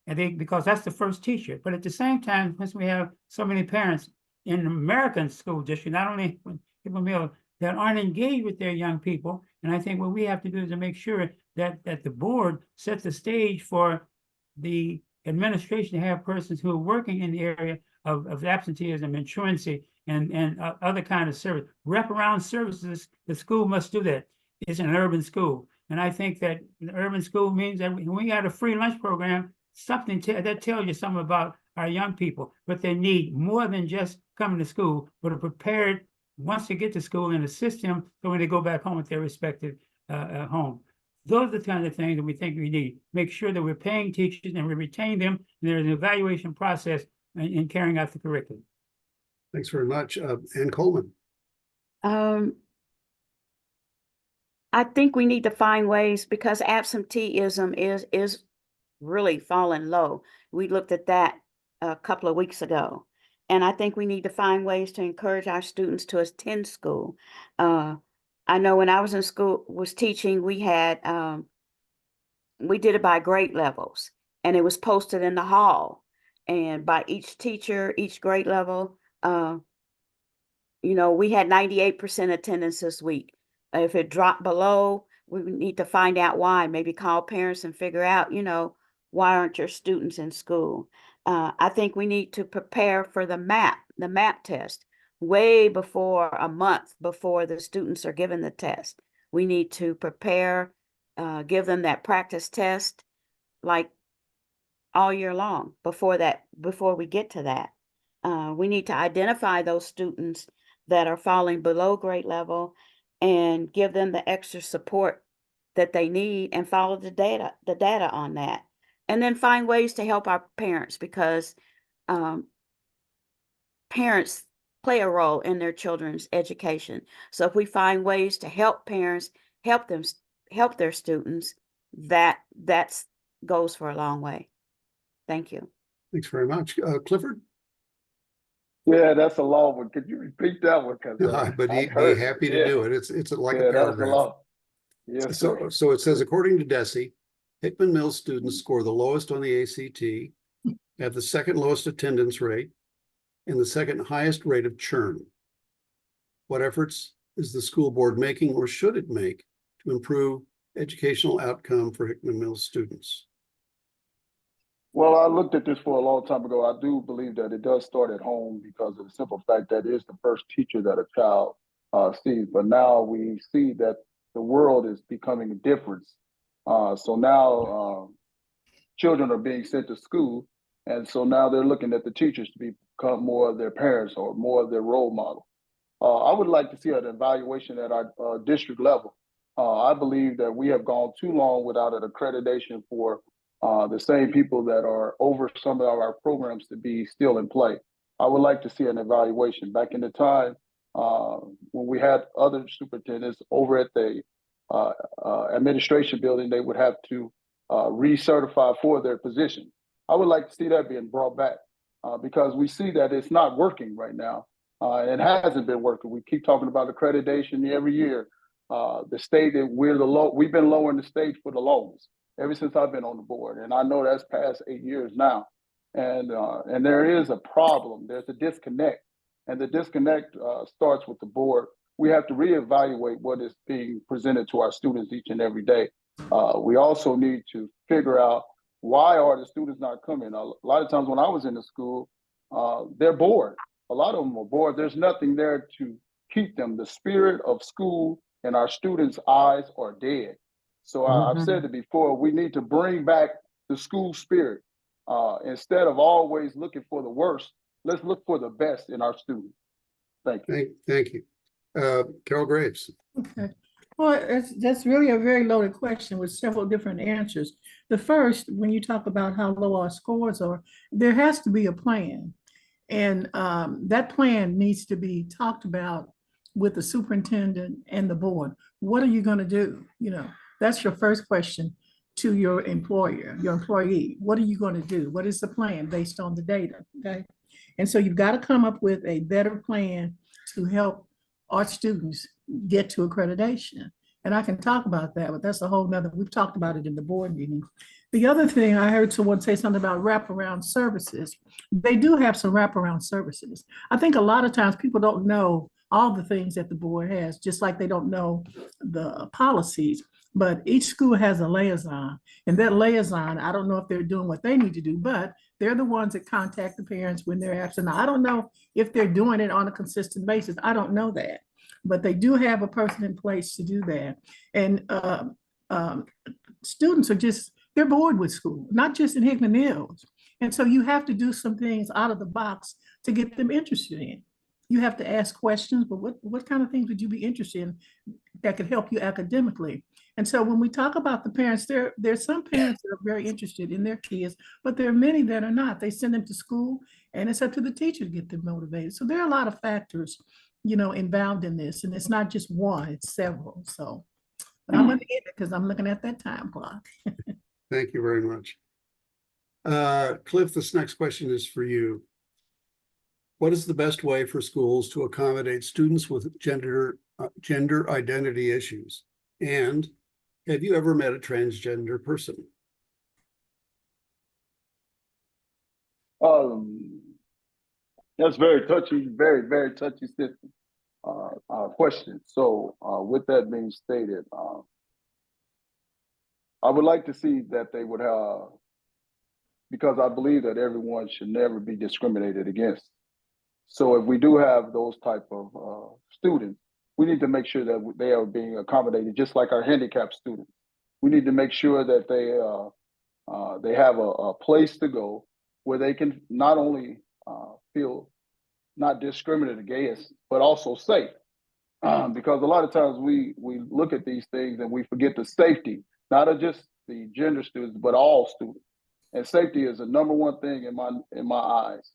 Speaker 4: and because that's the first teacher. But at the same time, since we have so many parents in American school district, not only Hickman Mill, that aren't engaged with their young people, and I think what we have to do is to make sure that the board sets the stage for the administration to have persons who are working in the area of absenteeism and truancy and other kind of service. Wraparound services, the school must do that. It's an urban school. And I think that an urban school means that when we got a free lunch program, something that tells you something about our young people, but they need more than just coming to school, but are prepared once they get to school and assist them so when they go back home with their respective home. Those are the kind of things that we think we need. Make sure that we're paying teachers and we retain them. And there's an evaluation process in carrying out the curriculum.
Speaker 2: Thanks very much. Ann Coleman.
Speaker 6: I think we need to find ways, because absenteeism is really falling low. We looked at that a couple of weeks ago. And I think we need to find ways to encourage our students to attend school. I know when I was in school, was teaching, we had, we did it by grade levels, and it was posted in the hall. And by each teacher, each grade level, we had 98% attendance this week. If it dropped below, we need to find out why. Maybe call parents and figure out, why aren't your students in school? I think we need to prepare for the MAP test way before, a month before the students are given the test. We need to prepare, give them that practice test like all year long before we get to that. We need to identify those students that are falling below grade level and give them the extra support that they need and follow the data on that. And then find ways to help our parents, because parents play a role in their children's education. So if we find ways to help parents, help their students, that goes for a long way. Thank you.
Speaker 2: Thanks very much. Clifford?
Speaker 5: Yeah, that's a long one. Could you repeat that one?
Speaker 2: But he'd be happy to do it. It's like a paragraph.
Speaker 5: That was a lot. Yes, sir.
Speaker 2: So it says, according to DESE, Hickman Mill students score the lowest on the ACT, have the second lowest attendance rate, and the second highest rate of churn. What efforts is the school board making, or should it make, to improve educational outcome for Hickman Mill students?
Speaker 5: Well, I looked at this for a long time ago. I do believe that it does start at home, because of the simple fact that it is the first teacher that a child sees. But now we see that the world is becoming a difference. So now children are being sent to school, and so now they're looking at the teachers to become more of their parents or more of their role model. I would like to see an evaluation at our district level. I believe that we have gone too long without an accreditation for the same people that are over some of our programs to be still in play. I would like to see an evaluation. Back in the time when we had other superintendents over at the administration building, they would have to recertify for their position. I would like to see that being brought back because we see that it's not working right now. It hasn't been working. We keep talking about accreditation every year. The state that we've been lowering the stage for the lowest ever since I've been on the board, and I know that's past 8 years now. And there is a problem. There's a disconnect, and the disconnect starts with the board. We have to reevaluate what is being presented to our students each and every day. We also need to figure out, why are the students not coming? A lot of times when I was in the school, they're bored. a lot of them are bored. There's nothing there to keep them. The spirit of school in our students' eyes are dead. So I've said it before, we need to bring back the school spirit. Instead of always looking for the worst, let's look for the best in our students. Thank you.
Speaker 2: Thank you. Carol Graves.
Speaker 7: Okay. Well, that's really a very loaded question with several different answers. The first, when you talk about how low our scores are, there has to be a plan. And that plan needs to be talked about with the superintendent and the board. What are you going to do? You know, that's your first question to your employer, your employee. What are you going to do? What is the plan based on the data? Okay. And so you've got to come up with a better plan to help our students get to accreditation. And I can talk about that, but that's a whole nother, we've talked about it in the board meeting. The other thing, I heard someone say something about wraparound services. They do have some wraparound services. I think a lot of times people don't know all the things that the board has, just like they don't know the policies. But each school has a liaison, and that liaison, I don't know if they're doing what they need to do, but they're the ones that contact the parents when they're absent. Now, I don't know if they're doing it on a consistent basis. I don't know that, but they do have a person in place to do that. And students are just, they're bored with school, not just in Hickman Mills. And so you have to do some things out of the box to get them interested in. You have to ask questions, but what kind of things would you be interested in that could help you academically? And so when we talk about the parents, there's some parents that are very interested in their kids, but there are many that are not. They send them to school and it's up to the teacher to get them motivated. So there are a lot of factors, you know, involved in this, and it's not just one, it's several. So, but I'm going to end it because I'm looking at that time clock.
Speaker 2: Thank you very much. Cliff, this next question is for you. What is the best way for schools to accommodate students with gender identity issues? And have you ever met a transgender person?
Speaker 5: That's very touchy, very, very touchy question. So with that being stated, I would like to see that they would have, because I believe that everyone should never be discriminated against. So if we do have those type of students, we need to make sure that they are being accommodated, just like our handicapped students. We need to make sure that they have a place to go where they can not only feel not discriminated against, but also safe. Because a lot of times we look at these things and we forget the safety, not of just the gender students, but all students. And safety is the number one thing in my eyes.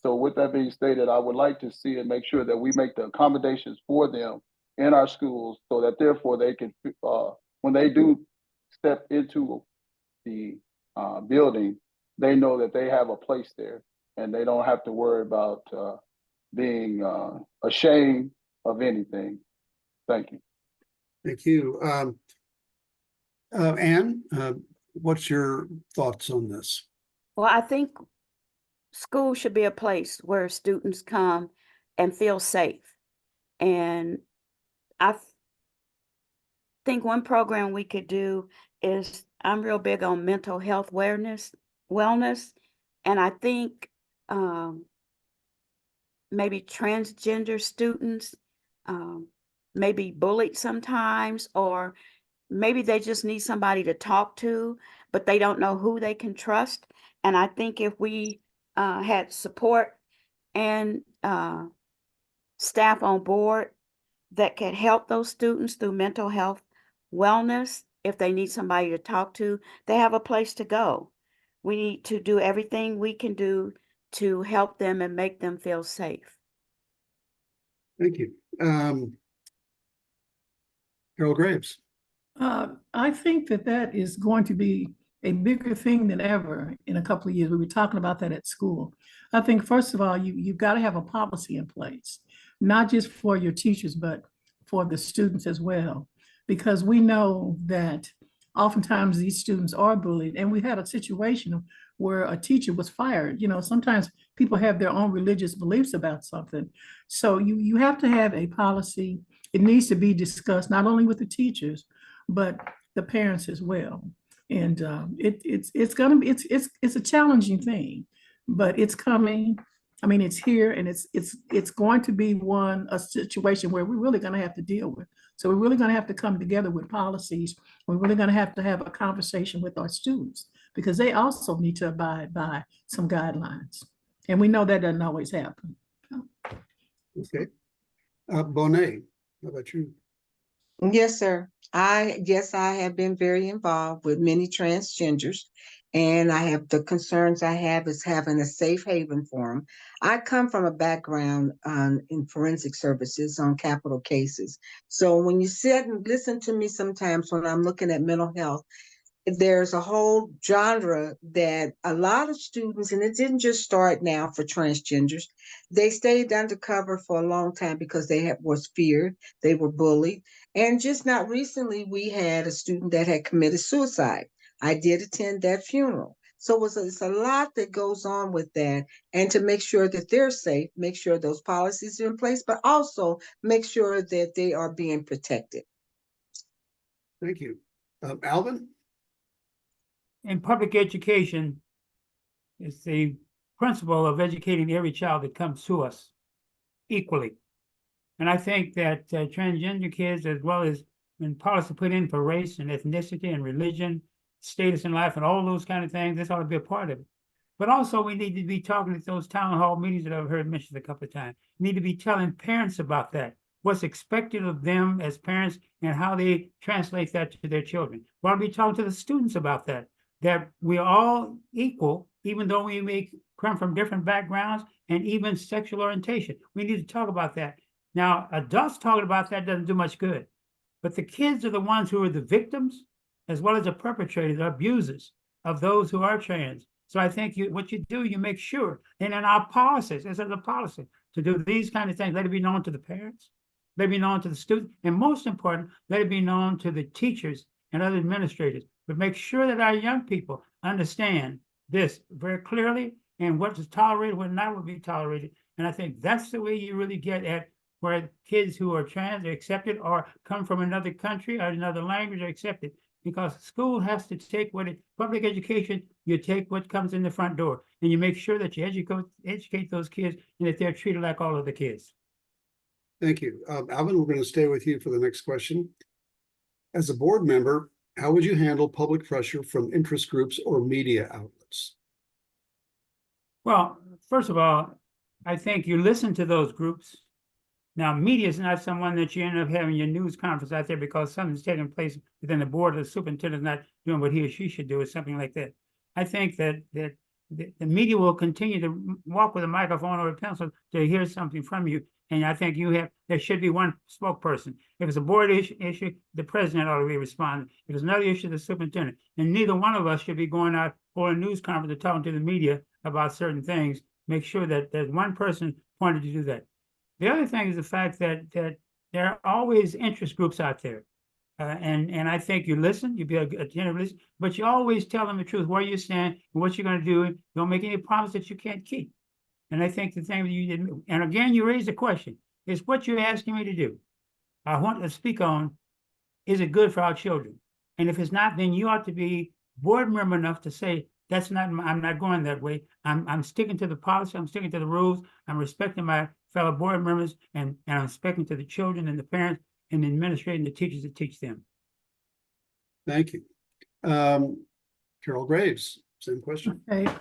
Speaker 5: So with that being stated, I would like to see and make sure that we make the accommodations for them in our schools so that therefore they can, when they do step into the building, they know that they have a place there and they don't have to worry about being ashamed of anything. Thank you.
Speaker 2: Thank you. Anne, what's your thoughts on this?
Speaker 6: Well, I think school should be a place where students come and feel safe. And I think one program we could do is, I'm real big on mental health wellness, and I think maybe transgender students may be bullied sometimes, or maybe they just need somebody to talk to, but they don't know who they can trust. And I think if we had support and staff on board that could help those students through mental health wellness, if they need somebody to talk to, they have a place to go. We need to do everything we can do to help them and make them feel safe.
Speaker 2: Thank you. Carol Graves.
Speaker 7: I think that is going to be a bigger thing than ever in a couple of years. We were talking about that at school. I think, first of all, you've got to have a policy in place, not just for your teachers, but for the students as well, because we know that oftentimes these students are bullied. And we had a situation where a teacher was fired. You know, sometimes people have their own religious beliefs about something. So you have to have a policy. It needs to be discussed not only with the teachers, but the parents as well. And it's a challenging thing, but it's coming. I mean, it's here and it's going to be a situation where we're really going to have to deal with. So we're really going to have to come together with policies. We're really going to have a conversation with our students because they also need to abide by some guidelines. And we know that doesn't always happen.
Speaker 2: Okay. Bonet, how about you?
Speaker 3: Yes, sir. I have been very involved with many transgenders, and the concerns I have is having a safe haven for them. I come from a background in forensic services on capital cases. So when you sit and listen to me sometimes when I'm looking at mental health, there's a whole genre that a lot of students, and it didn't just start now for transgenders, they stayed undercover for a long time because was feared, they were bullied. And just not recently, we had a student that had committed suicide. I did attend that funeral. So it's a lot that goes on with that. And to make sure that they're safe, make sure those policies are in place, but also make sure that they are being protected.
Speaker 2: Thank you. Alvin?
Speaker 4: In public education, it's the principle of educating every child that comes to us equally. And I think that transgender kids, as well as when policy put in for race and ethnicity and religion, status in life, and all those kind of things, this ought to be a part of it. But also, we need to be talking at those town hall meetings that I've heard mentioned a couple of times. We need to be telling parents about that, what's expected of them as parents, and how they translate that to their children. We ought to be talking to the students about that we're all equal, even though we may come from different backgrounds and even sexual orientation. We need to talk about that. Now, adults talking about that doesn't do much good, but the kids are the ones who are the victims, as well as the perpetrators, the abusers of those who are trans. So I think what you do, you make sure, and in our policies, as a policy, to do these kind of things, let it be known to the parents, let it be known to the students, and most important, let it be known to the teachers and other administrators. But make sure that our young people understand this very clearly and what is tolerated, what not will be tolerated. And I think that's the way you really get at where kids who are trans are accepted or come from another country or another language are accepted. Because school has to take public education, you take what comes in the front door and you make sure that you educate those kids and that they're treated like all other kids.
Speaker 2: Thank you. Alvin, we're going to stay with you for the next question. As a board member, how would you handle public pressure from interest groups or media outlets?
Speaker 4: Well, first of all, I think you listen to those groups. Now, media is not someone that you end up having your news conference out there because something's taking place within the board, or the superintendent's not doing what he or she should do, or something like that. I think that the media will continue to walk with a microphone or a pencil to hear something from you. And I think there should be one spokesperson. If it's a board issue, the president ought to be responding. If it's another issue, the superintendent. And neither one of us should be going out for a news conference or talking to the media about certain things. Make sure that there's one person appointed to do that. The other thing is the fact that there are always interest groups out there. And I think you listen, you be attentive listen, but you always tell them the truth, where you stand and what you're going to do. Don't make any promise that you can't keep. And I think the thing that you did, and again, you raised the question, is what you're asking me to do. I want to speak on, is it good for our children? And if it's not, then you ought to be board member enough to say, I'm not going that way. I'm sticking to the policy, I'm sticking to the rules, I'm respecting my fellow board members, and I'm speaking to the children and the parents and the administrators and the teachers that teach them.
Speaker 2: Thank you. Carol Graves, same question.
Speaker 7: Okay.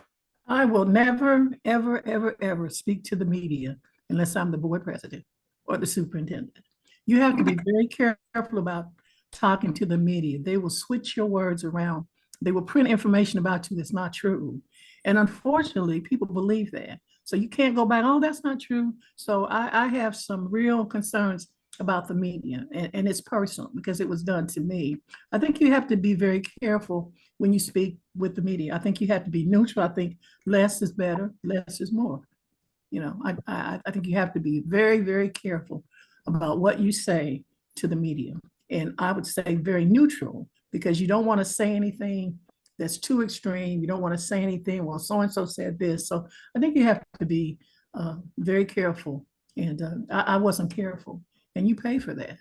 Speaker 7: I will never, ever, ever, ever speak to the media unless I'm the board president or the superintendent. You have to be very careful about talking to the media. They will switch your words around. They will print information about you that's not true. And unfortunately, people believe that. So you can't go back, oh, that's not true. So I have some real concerns about the media, and it's personal because it was done to me. I think you have to be very careful when you speak with the media. I think you have to be neutral. I think less is better, less is more. You know, I think you have to be very, very careful about what you say to the media. And I would say very neutral, because you don't want to say anything that's too extreme. You don't want to say anything, well, so-and-so said this. So I think you have to be very careful. And I wasn't careful, and you pay for that.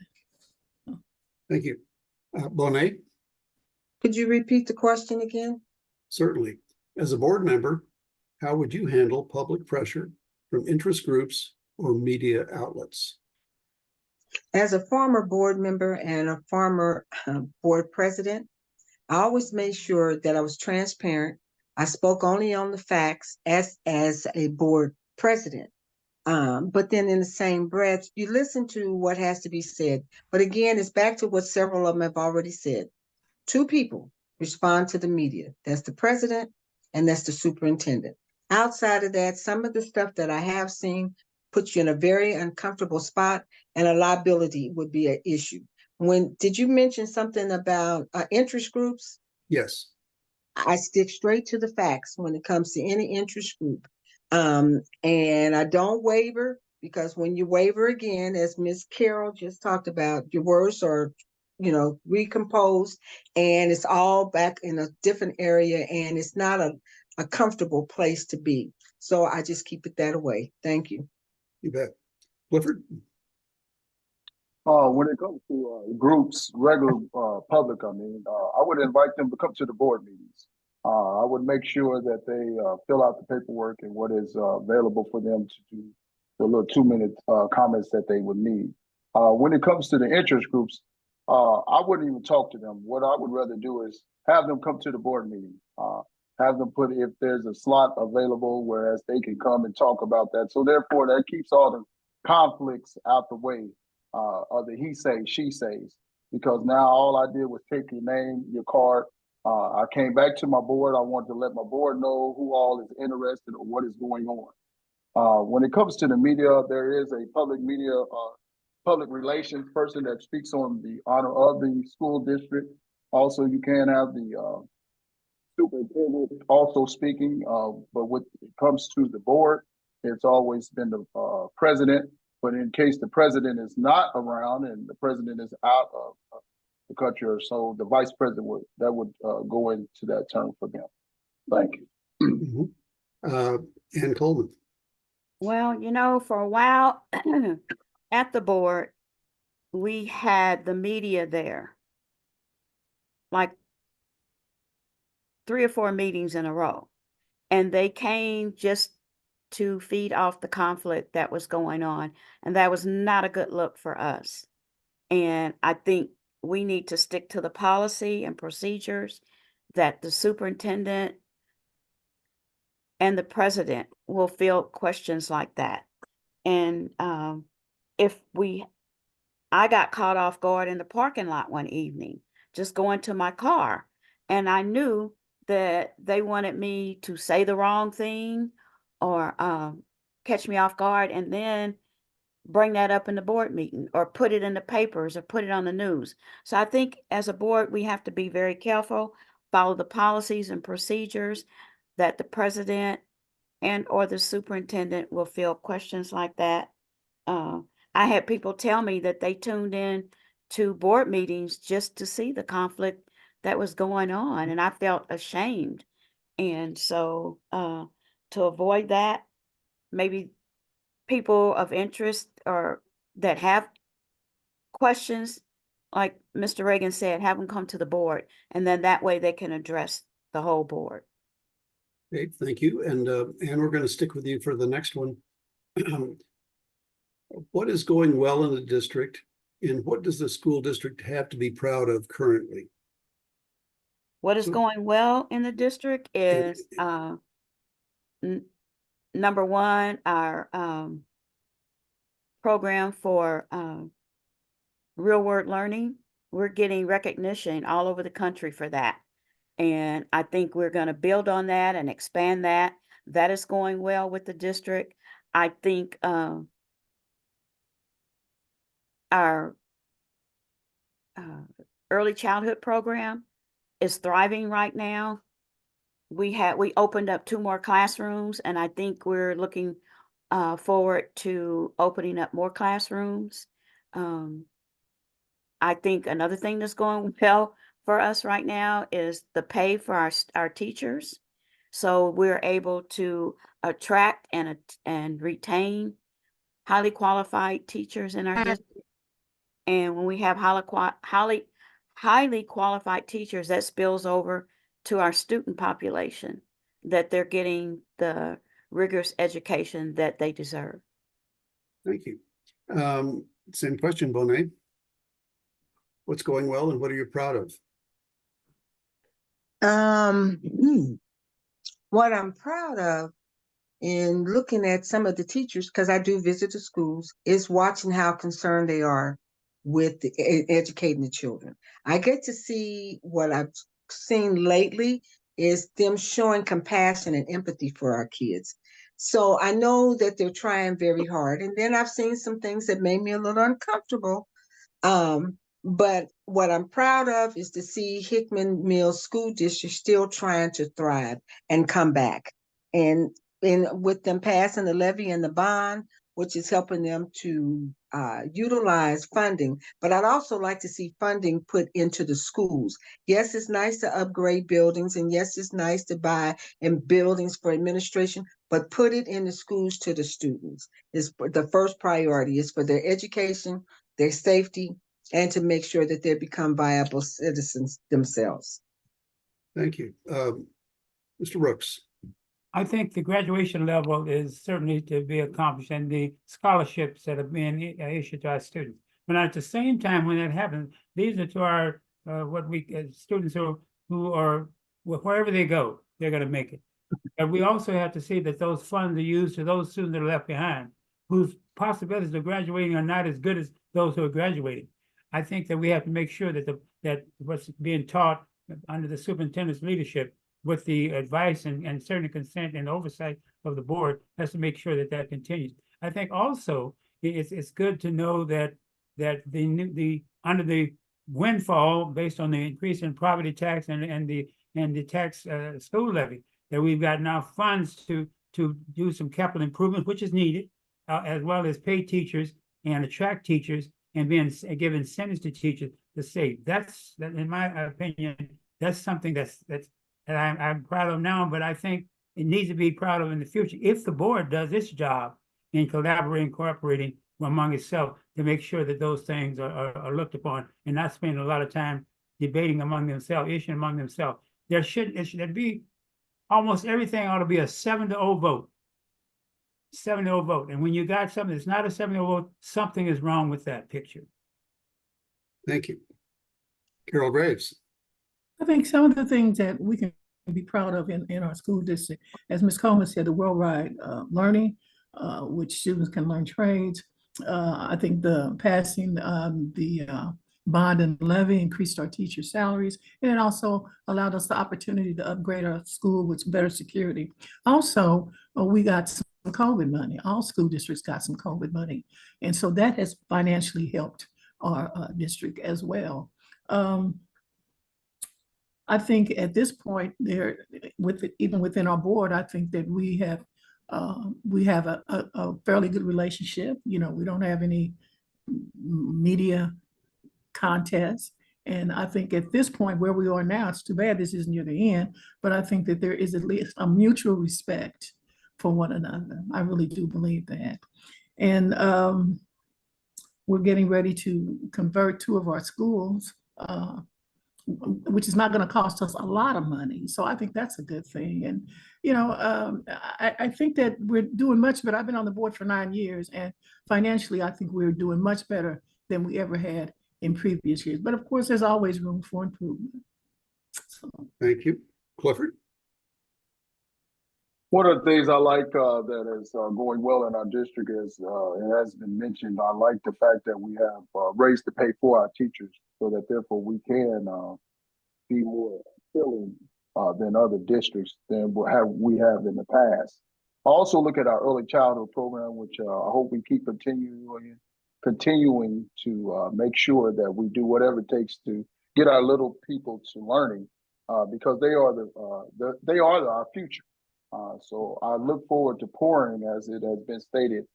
Speaker 2: Thank you. Bonet?
Speaker 3: Could you repeat the question again?
Speaker 2: Certainly. As a board member, how would you handle public pressure from interest groups or media outlets?
Speaker 3: As a former board member and a former board president, I always made sure that I was transparent. I spoke only on the facts as a board president. But then in the same breath, you listen to what has to be said. But again, it's back to what several of them have already said. Two people respond to the media. That's the president and that's the superintendent. Outside of that, some of the stuff that I have seen puts you in a very uncomfortable spot, and a liability would be an issue. Did you mention something about interest groups?
Speaker 2: Yes.
Speaker 3: I stick straight to the facts when it comes to any interest group. And I don't waver, because when you waver again, as Ms. Carroll just talked about, your words are, recomposed, and it's all back in a different area, and it's not a comfortable place to be. So I just keep it that way. Thank you.
Speaker 2: You bet. Clifford?
Speaker 5: When it comes to groups, regular public, I would invite them to come to the board meetings. I would make sure that they fill out the paperwork and what is available for them to do, the little 2-minute comments that they would need. When it comes to the interest groups, I wouldn't even talk to them. What I would rather do is have them come to the board meeting, have them put, if there's a slot available, whereas they can come and talk about that. So therefore, that keeps all the conflicts out the way. Of the he says, she says, because now all I did was take your name, your card. I came back to my board. I wanted to let my board know who all is interested or what is going on. When it comes to the media, there is a public relations person that speaks on the honor of the school district. Also, you can have the superintendent also speaking, but when it comes to the board, it's always been the president. But in case the president is not around and the president is out of the country or so, the vice president would go into that term for them. Thank you.
Speaker 2: Ann Coleman.
Speaker 6: Well, for a while at the board, we had the media there, like 3 or 4 meetings in a row, and they came just to feed off the conflict that was going on, and that was not a good look for us. And I think we need to stick to the policy and procedures that the superintendent and the president will field questions like that. And I got caught off guard in the parking lot one evening, just going to my car, and I knew that they wanted me to say the wrong thing or catch me off guard, and then bring that up in the board meeting or put it in the papers or put it on the news. So I think as a board, we have to be very careful, follow the policies and procedures that the president and or the superintendent will field questions like that. I had people tell me that they tuned in to board meetings just to see the conflict that was going on, and I felt ashamed. And so to avoid that, maybe people of interest or that have questions, like Mr. Reagan said, have them come to the board, and then that way they can address the whole board.
Speaker 2: Great, thank you. And we're going to stick with you for the next one. What is going well in the district, and what does the school district have to be proud of currently?
Speaker 6: What is going well in the district is number one, our program for real world learning. We're getting recognition all over the country for that. And I think we're going to build on that and expand that. That is going well with the district. I think our early childhood program is thriving right now. We opened up 2 more classrooms, and I think we're looking forward to opening up more classrooms. I think another thing that's going well for us right now is the pay for our teachers. So we're able to attract and retain highly qualified teachers in our district. And when we have highly qualified teachers, that spills over to our student population, that they're getting the rigorous education that they deserve.
Speaker 2: Thank you. Same question, Bonet. What's going well and what are you proud of?
Speaker 3: What I'm proud of in looking at some of the teachers, because I do visit the schools, is watching how concerned they are with educating the children. I get to see what I've seen lately is them showing compassion and empathy for our kids. So I know that they're trying very hard. And then I've seen some things that made me a little uncomfortable. But what I'm proud of is to see Hickman Mills School District still trying to thrive and come back. And with them passing the levy and the bond, which is helping them to utilize funding. But I'd also like to see funding put into the schools. Yes, it's nice to upgrade buildings, and yes, it's nice to buy and buildings for administration, but put it in the schools to the students. Is the first priority is for their education, their safety, and to make sure that they become viable citizens themselves.
Speaker 2: Thank you. Mr. Brooks.
Speaker 4: I think the graduation level is certainly to be accomplished and the scholarships that are being issued to our students. But at the same time, when that happens, these are to our students who are wherever they go, they're going to make it. And we also have to see that those funds are used to those students that are left behind, whose possibilities of graduating are not as good as those who are graduating. I think that we have to make sure that what's being taught under the superintendent's leadership, with the advice and certain consent and oversight of the board, has to make sure that that continues. I think also it's good to know that the under the windfall based on the increase in property tax and the tax school levy, that we've got now funds to do some capital improvement, which is needed, as well as pay teachers and attract teachers and give incentives to teachers to save. That's in my opinion, that's something that I'm proud of now, but I think it needs to be proud of in the future if the board does its job in cooperating among itself to make sure that those things are looked upon and not spend a lot of time debating among themselves, issuing among themselves. There should be almost everything ought to be a 7-0 vote. 7-0 vote. And when you got something that's not a 7-0 vote, something is wrong with that picture.
Speaker 2: Thank you. Carol Graves.
Speaker 7: I think some of the things that we can be proud of in our school district, as Ms. Coleman said, the worldwide learning, which students can learn trades. I think the passing the bond and levy increased our teacher salaries, and it also allowed us the opportunity to upgrade our school with better security. Also, we got some COVID money. All school districts got some COVID money, and so that has financially helped our district as well. I think at this point, even within our board, I think that we have a fairly good relationship. You know, we don't have any media contests. And I think at this point where we are now, it's too bad this is near the end, but I think that there is at least a mutual respect for one another. I really do believe that. And we're getting ready to convert 2 of our schools, which is not going to cost us a lot of money. So I think that's a good thing. And, you know, I think that we're doing much better. I've been on the board for 9 years, and financially, I think we're doing much better than we ever had in previous years. But of course, there's always room for improvement. So.
Speaker 2: Thank you. Clifford?
Speaker 5: One of the things I like that is going well in our district is, it has been mentioned, I like the fact that we have raised the pay for our teachers so that therefore we can be more appealing than other districts than we have in the past. I also look at our early childhood program, which I hope we keep continuing to make sure that we do whatever it takes to get our little people to learning because they are our future. So I look forward to pouring, as it has been stated,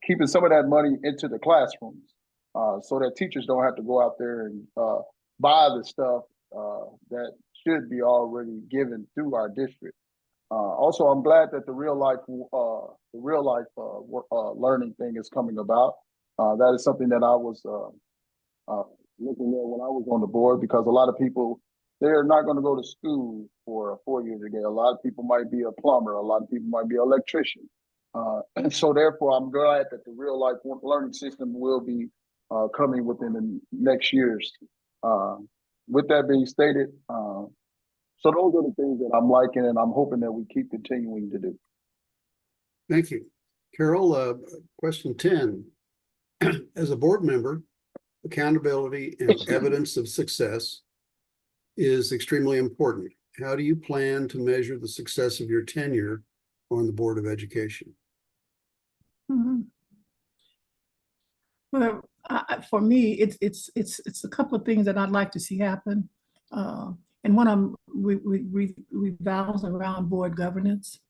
Speaker 5: keeping some of that money into the classrooms so that teachers don't have to go out there and buy the stuff that should be already given through our district. Also, I'm glad that the real life learning thing is coming about. That is something that I was looking at when I was on the board, because a lot of people they're not going to go to school for 4 years again. A lot of people might be a plumber. A lot of people might be an electrician. And so therefore, I'm glad that the real life learning system will be coming within the next years. With that being stated, so those are the things that I'm liking, and I'm hoping that we keep continuing to do.
Speaker 2: Thank you. Carol, question 10. As a board member, accountability and evidence of success is extremely important. How do you plan to measure the success of your tenure on the Board of Education?
Speaker 7: Well, for me, it's a couple of things that I'd like to see happen. And one of them revolves around board governance.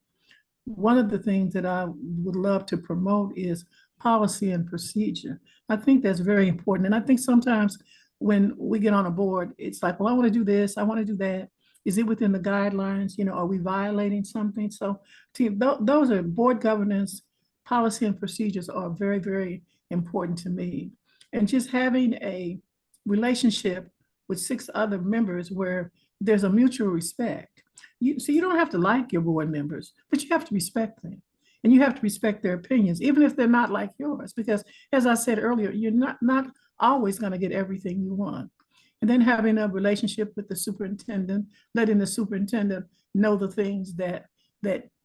Speaker 7: One of the things that I would love to promote is policy and procedure. I think that's very important. And I think sometimes when we get on a board, it's like, well, I want to do this, I want to do that. Is it within the guidelines? You know, are we violating something? So those are board governance, policy and procedures are very, very important to me. And just having a relationship with 6 other members where there's a mutual respect. So you don't have to like your board members, but you have to respect them. And you have to respect their opinions, even if they're not like yours, because as I said earlier, you're not always going to get everything you want. And then having a relationship with the superintendent, letting the superintendent know the things that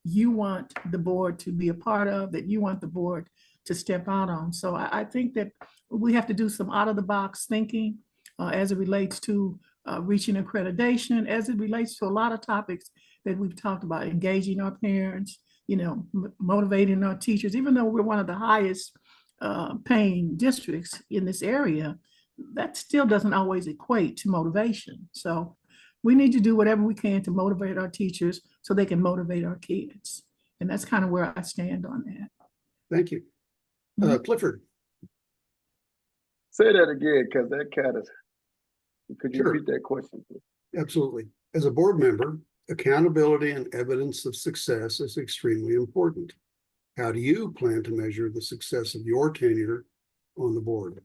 Speaker 7: you want the board to be a part of, that you want the board to step out on. So I think that we have to do some out of the box thinking as it relates to reaching accreditation, as it relates to a lot of topics that we've talked about, engaging our parents, you know, motivating our teachers. Even though we're one of the highest paying districts in this area, that still doesn't always equate to motivation. So we need to do whatever we can to motivate our teachers so they can motivate our kids. And that's kind of where I stand on that.
Speaker 2: Thank you. Clifford.
Speaker 5: Say that again, because that kind of, could you
Speaker 2: Sure.
Speaker 5: repeat that question?
Speaker 2: Absolutely. As a board member, accountability and evidence of success is extremely important. How do you plan to measure the success of your tenure on the board?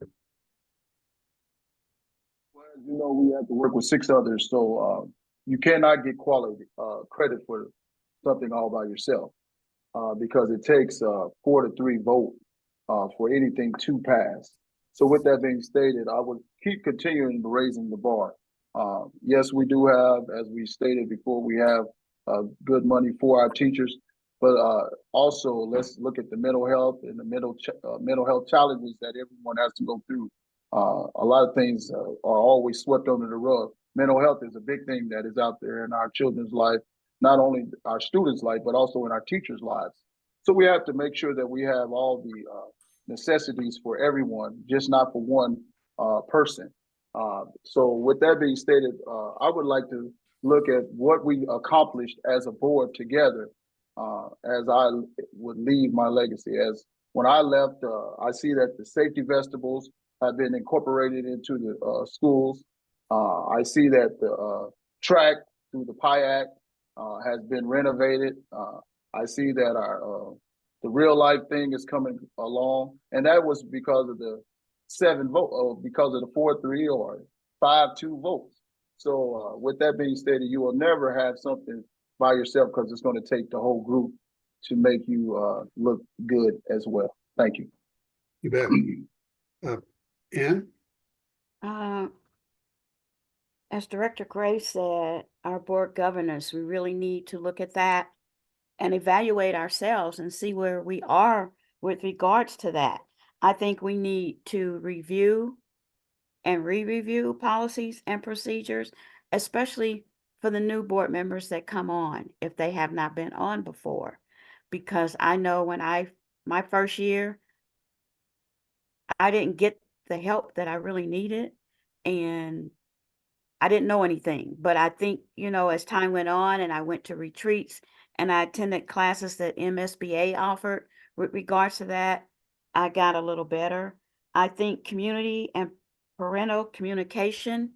Speaker 5: Well, as you know, we have to work with 6 others, so you cannot get quality credit for something all by yourself because it takes 4 to 3 vote for anything to pass. So with that being stated, I would keep continuing raising the bar. Yes, we do have, as we stated before, we have good money for our teachers, but also let's look at the mental health and the mental health challenges that everyone has to go through. A lot of things are always swept under the rug. Mental health is a big thing that is out there in our children's life, not only our students' life, but also in our teachers' lives. So we have to make sure that we have all the necessities for everyone, just not for one person. So with that being stated, I would like to look at what we accomplished as a board together as I would leave my legacy. As when I left, I see that the safety vestibules have been incorporated into the schools. I see that the track through the PIAC has been renovated. I see that our the real life thing is coming along, and that was because of the 7 vote, because of the 4-3 or 5-2 votes. So with that being stated, you will never have something by yourself because it's going to take the whole group to make you look good as well. Thank you.
Speaker 2: You bet. Ann?
Speaker 6: As Director Gray said, our board governance, we really need to look at that and evaluate ourselves and see where we are with regards to that. I think we need to review and re-review policies and procedures, especially for the new board members that come on, if they have not been on before. Because I know when my first year, I didn't get the help that I really needed, and I didn't know anything. But I think, you know, as time went on and I went to retreats and I attended classes that MSBA offered with regards to that, I got a little better. I think community and parental communication,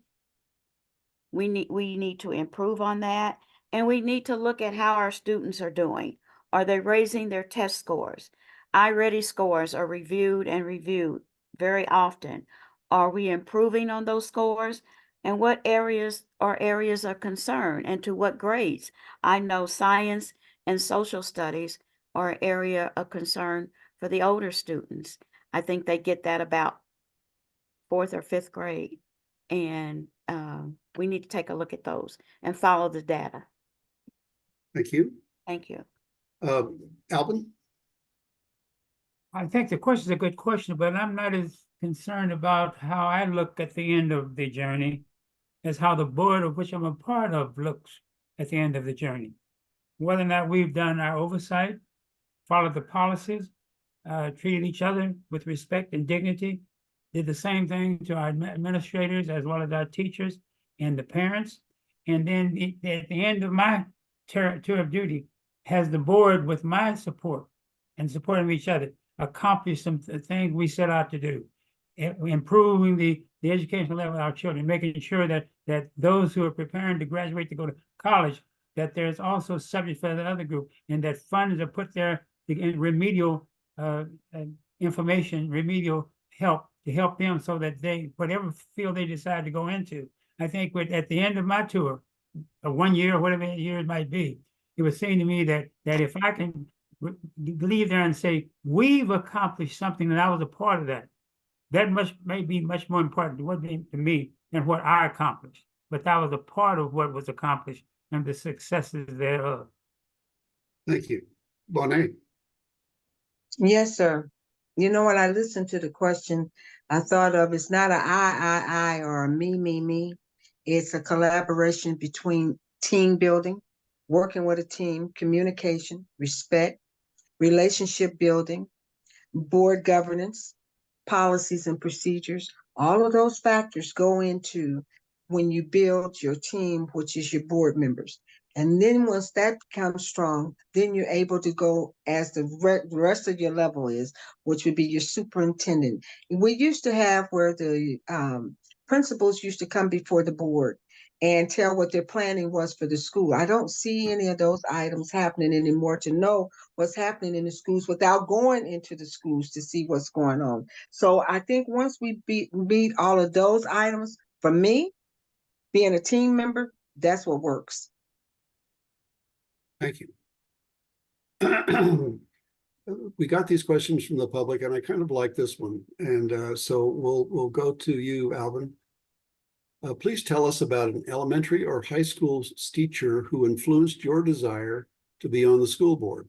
Speaker 6: we need to improve on that. And we need to look at how our students are doing. Are they raising their test scores? iReady scores are reviewed and reviewed very often. Are we improving on those scores? and what areas are areas of concern and to what grades. I know science and social studies are an area of concern for the older students. I think they get that about fourth or fifth grade. And we need to take a look at those and follow the data.
Speaker 2: Thank you.
Speaker 6: Thank you.
Speaker 2: Alvin?
Speaker 4: I think the question is a good question, but I'm not as concerned about how I look at the end of the journey as how the board of which I'm a part of looks at the end of the journey. Whether or not we've done our oversight, followed the policies, treated each other with respect and dignity, did the same thing to our administrators as well as our teachers and the parents. And then at the end of my tour of duty, has the board with my support and supporting each other accomplished some things we set out to do, improving the educational level of our children, making sure that those who are preparing to graduate to go to college, that there's also subject for the other group, and that funds are put there in remedial information, remedial help to help them so that they, whatever field they decide to go into. I think at the end of my tour, 1 year or whatever year it might be, it was saying to me that if I can leave there and say, we've accomplished something and I was a part of that, that may be much more important to me than what I accomplished. But that was a part of what was accomplished and the successes thereof.
Speaker 2: Thank you. Bonet?
Speaker 3: Yes, sir. You know, when I listened to the question, I thought of it's not a I, or a me. It's a collaboration between team building, working with a team, communication, respect, relationship building, board governance, policies and procedures. All of those factors go into when you build your team, which is your board members. And then once that becomes strong, then you're able to go as the rest of your level is, which would be your superintendent. We used to have where the principals used to come before the board and tell what their planning was for the school. I don't see any of those items happening anymore to know what's happening in the schools without going into the schools to see what's going on. So I think once we beat all of those items, for me, being a team member, that's what works.
Speaker 2: Thank you. We got these questions from the public, and I kind of like this one. And so we'll go to you, Alvin. Please tell us about an elementary or high school teacher who influenced your desire to be on the school board.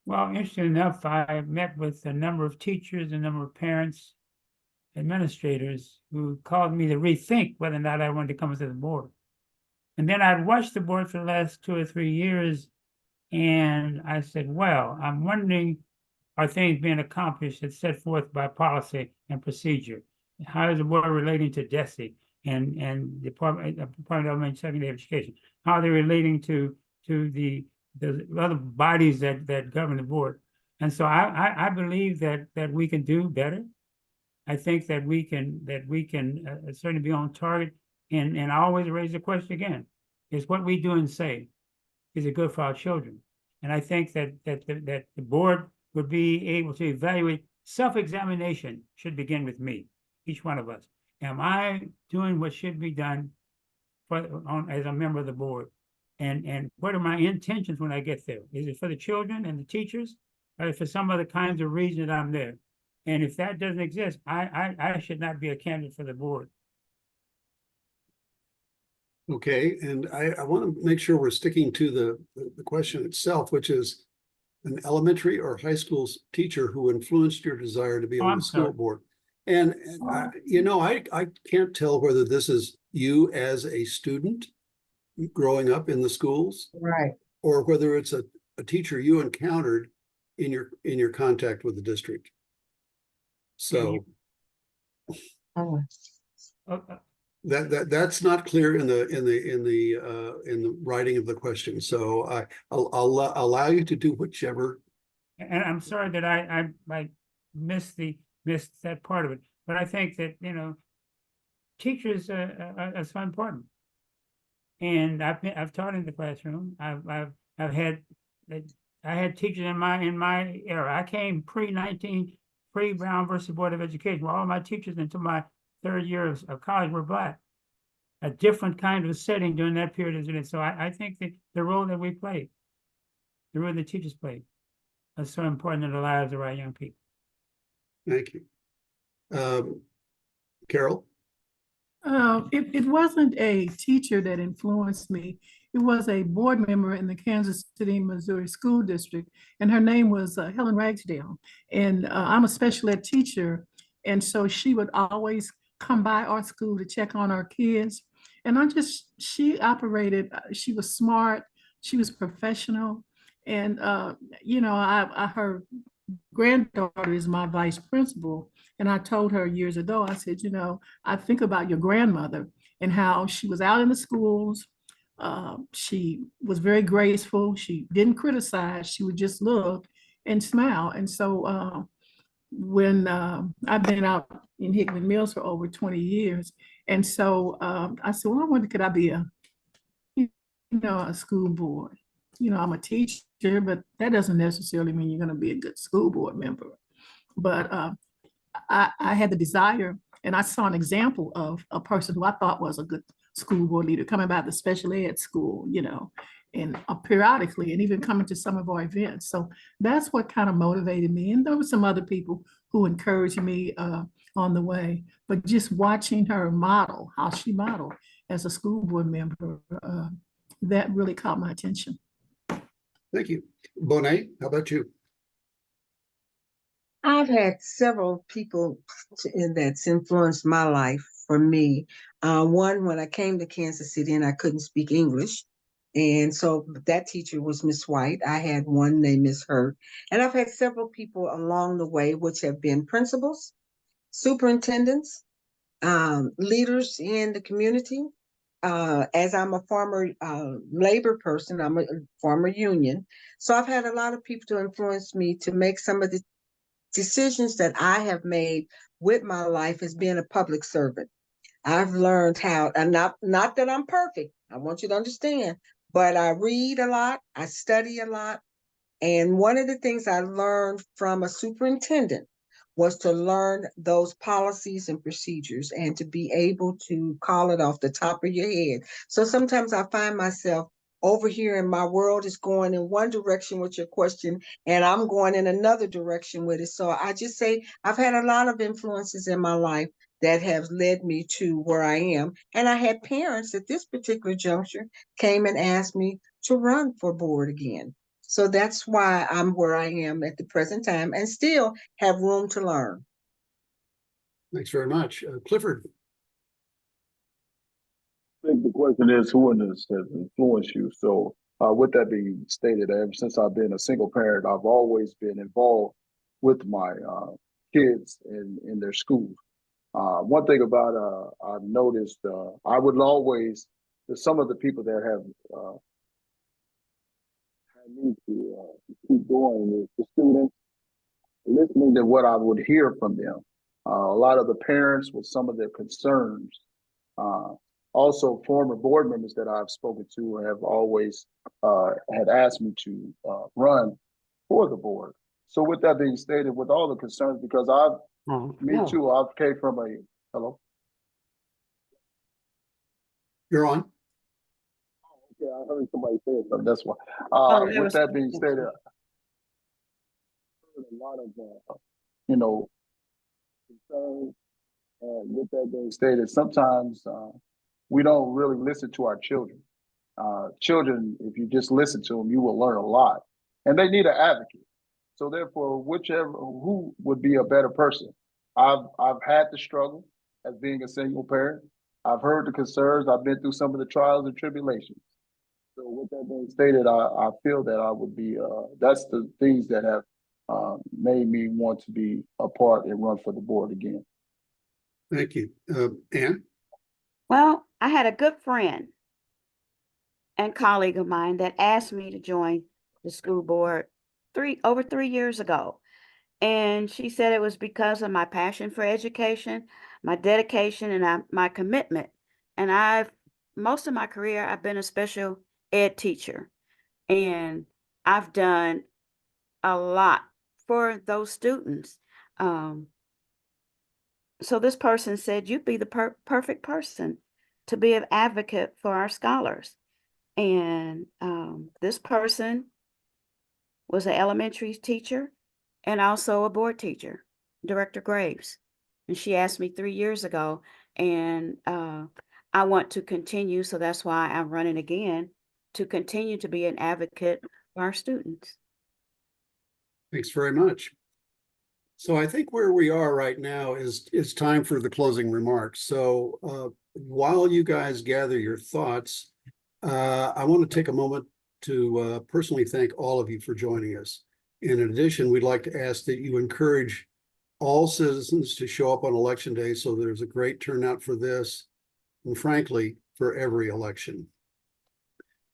Speaker 4: Well, interesting enough, I met with a number of teachers, a number of parents, administrators who caused me to rethink whether or not I wanted to come to the board. And then I'd watched the board for the last 2 or 3 years, and I said, well, I'm wondering, are things being accomplished that's set forth by policy and procedure? How is the board relating to DESE and the Department of Elementary and Secondary Education? How are they relating to the other bodies that govern the board? And so I believe that we can do better. I think that we can certainly be on target. And I always raise the question again: is what we do and say, is it good for our children? And I think that the board would be able to evaluate. Self-examination should begin with me, each one of us. Am I doing what should be done as a member of the board? And what are my intentions when I get there? Is it for the children and the teachers, or for some other kinds of reason that I'm there? And if that doesn't exist, I should not be a candidate for the board.
Speaker 2: Okay, and I want to make sure we're sticking to the question itself, which is an elementary or high school teacher who influenced your desire to be on the school board. And you know, I can't tell whether this is you as a student growing up in the schools,
Speaker 3: Right,
Speaker 2: or whether it's a teacher you encountered in your contact with the district. So
Speaker 3: oh,
Speaker 2: that's not clear in the writing of the question. So I'll allow you to do whichever.
Speaker 4: And I'm sorry that I missed that part of it, but I think that, you know, teachers are so important. And I've taught in the classroom. I had teachers in my era. I came pre-Brown versus Board of Education. Well, all my teachers until my third year of college were Black. A different kind of setting during that period, isn't it? So I think that the role that we played, the role the teachers played, is so important in the lives of our young people.
Speaker 2: Thank you. Carol?
Speaker 7: It wasn't a teacher that influenced me. It was a board member in the Kansas City, Missouri School District, and her name was Helen Ragsdale. And I'm a special ed teacher, and so she would always come by our school to check on our kids. And she operated, she was smart, she was professional, and her granddaughter is my vice principal. And I told her years ago, I said, I think about your grandmother and how she was out in the schools. She was very graceful. She didn't criticize. She would just look and smile. And so when I've been out in Hickman Mills for over 20 years. And so I said, well, I wonder, could I be a school board? I'm a teacher, but that doesn't necessarily mean you're going to be a good school board member. But I had the desire, and I saw an example of a person who I thought was a good school board leader coming by the special ed school, and periodically, and even coming to some of our events. So that's what kind of motivated me. And there were some other people who encouraged me on the way, but just watching her model, how she modeled as a school board member, that really caught my attention.
Speaker 2: Thank you. Bonet, how about you?
Speaker 3: I've had several people that's influenced my life for me. One, when I came to Kansas City and I couldn't speak English. And so that teacher was Miss White. I had one named Miss Hurt. And I've had several people along the way, which have been principals, superintendents, leaders in the community. As I'm a former labor person, I'm a former union. So I've had a lot of people to influence me to make some of the decisions that I have made with my life as being a public servant. I've learned how, and not that I'm perfect, I want you to understand, but I read a lot, I study a lot. And one of the things I learned from a superintendent was to learn those policies and procedures and to be able to call it off the top of your head. So sometimes I find myself over here and my world is going in one direction with your question and I'm going in another direction with it. So I just say I've had a lot of influences in my life that have led me to where I am. And I had parents at this particular juncture came and asked me to run for board again. So that's why I'm where I am at the present time and still have room to learn.
Speaker 2: Thanks very much. Clifford.
Speaker 5: I think the question is who in this has influenced you. So with that being stated, ever since I've been a single parent, I've always been involved with my kids in their schools. One thing about I've noticed, I would always, some of the people that have had me to keep going is the students, listening to what I would hear from them. A lot of the parents with some of their concerns. Also, former board members that I've spoken to have always had asked me to run for the board. So with that being stated, with all the concerns, because me too, I've came from a, hello?
Speaker 2: You're on.
Speaker 5: Yeah, I heard somebody say something, that's why. With that being stated, I heard a lot of, concerns. And with that being stated, sometimes we don't really listen to our children. Children, if you just listen to them, you will learn a lot. And they need an advocate. So therefore, who would be a better person? I've had the struggle as being a single parent. I've heard the concerns. I've been through some of the trials and tribulations. So with that being stated, I feel that I would be, that's the things that have made me want to be a part and run for the board again.
Speaker 2: Thank you. Ann?
Speaker 6: Well, I had a good friend and colleague of mine that asked me to join the school board over 3 years ago. And she said it was because of my passion for education, my dedication, and my commitment. And most of my career, I've been a special ed teacher. And I've done a lot for those students. so this person said, you'd be the perfect person to be an advocate for our scholars. And this person was an elementary teacher and also a board teacher, Director Graves. And she asked me 3 years ago, and I want to continue, so that's why I'm running again, to continue to be an advocate for our students.
Speaker 2: Thanks very much. So I think where we are right now is it's time for the closing remarks. So while you guys gather your thoughts, I want to take a moment to personally thank all of you for joining us. In addition, we'd like to ask that you encourage all citizens to show up on election day so there's a great turnout for this, and frankly, for every election.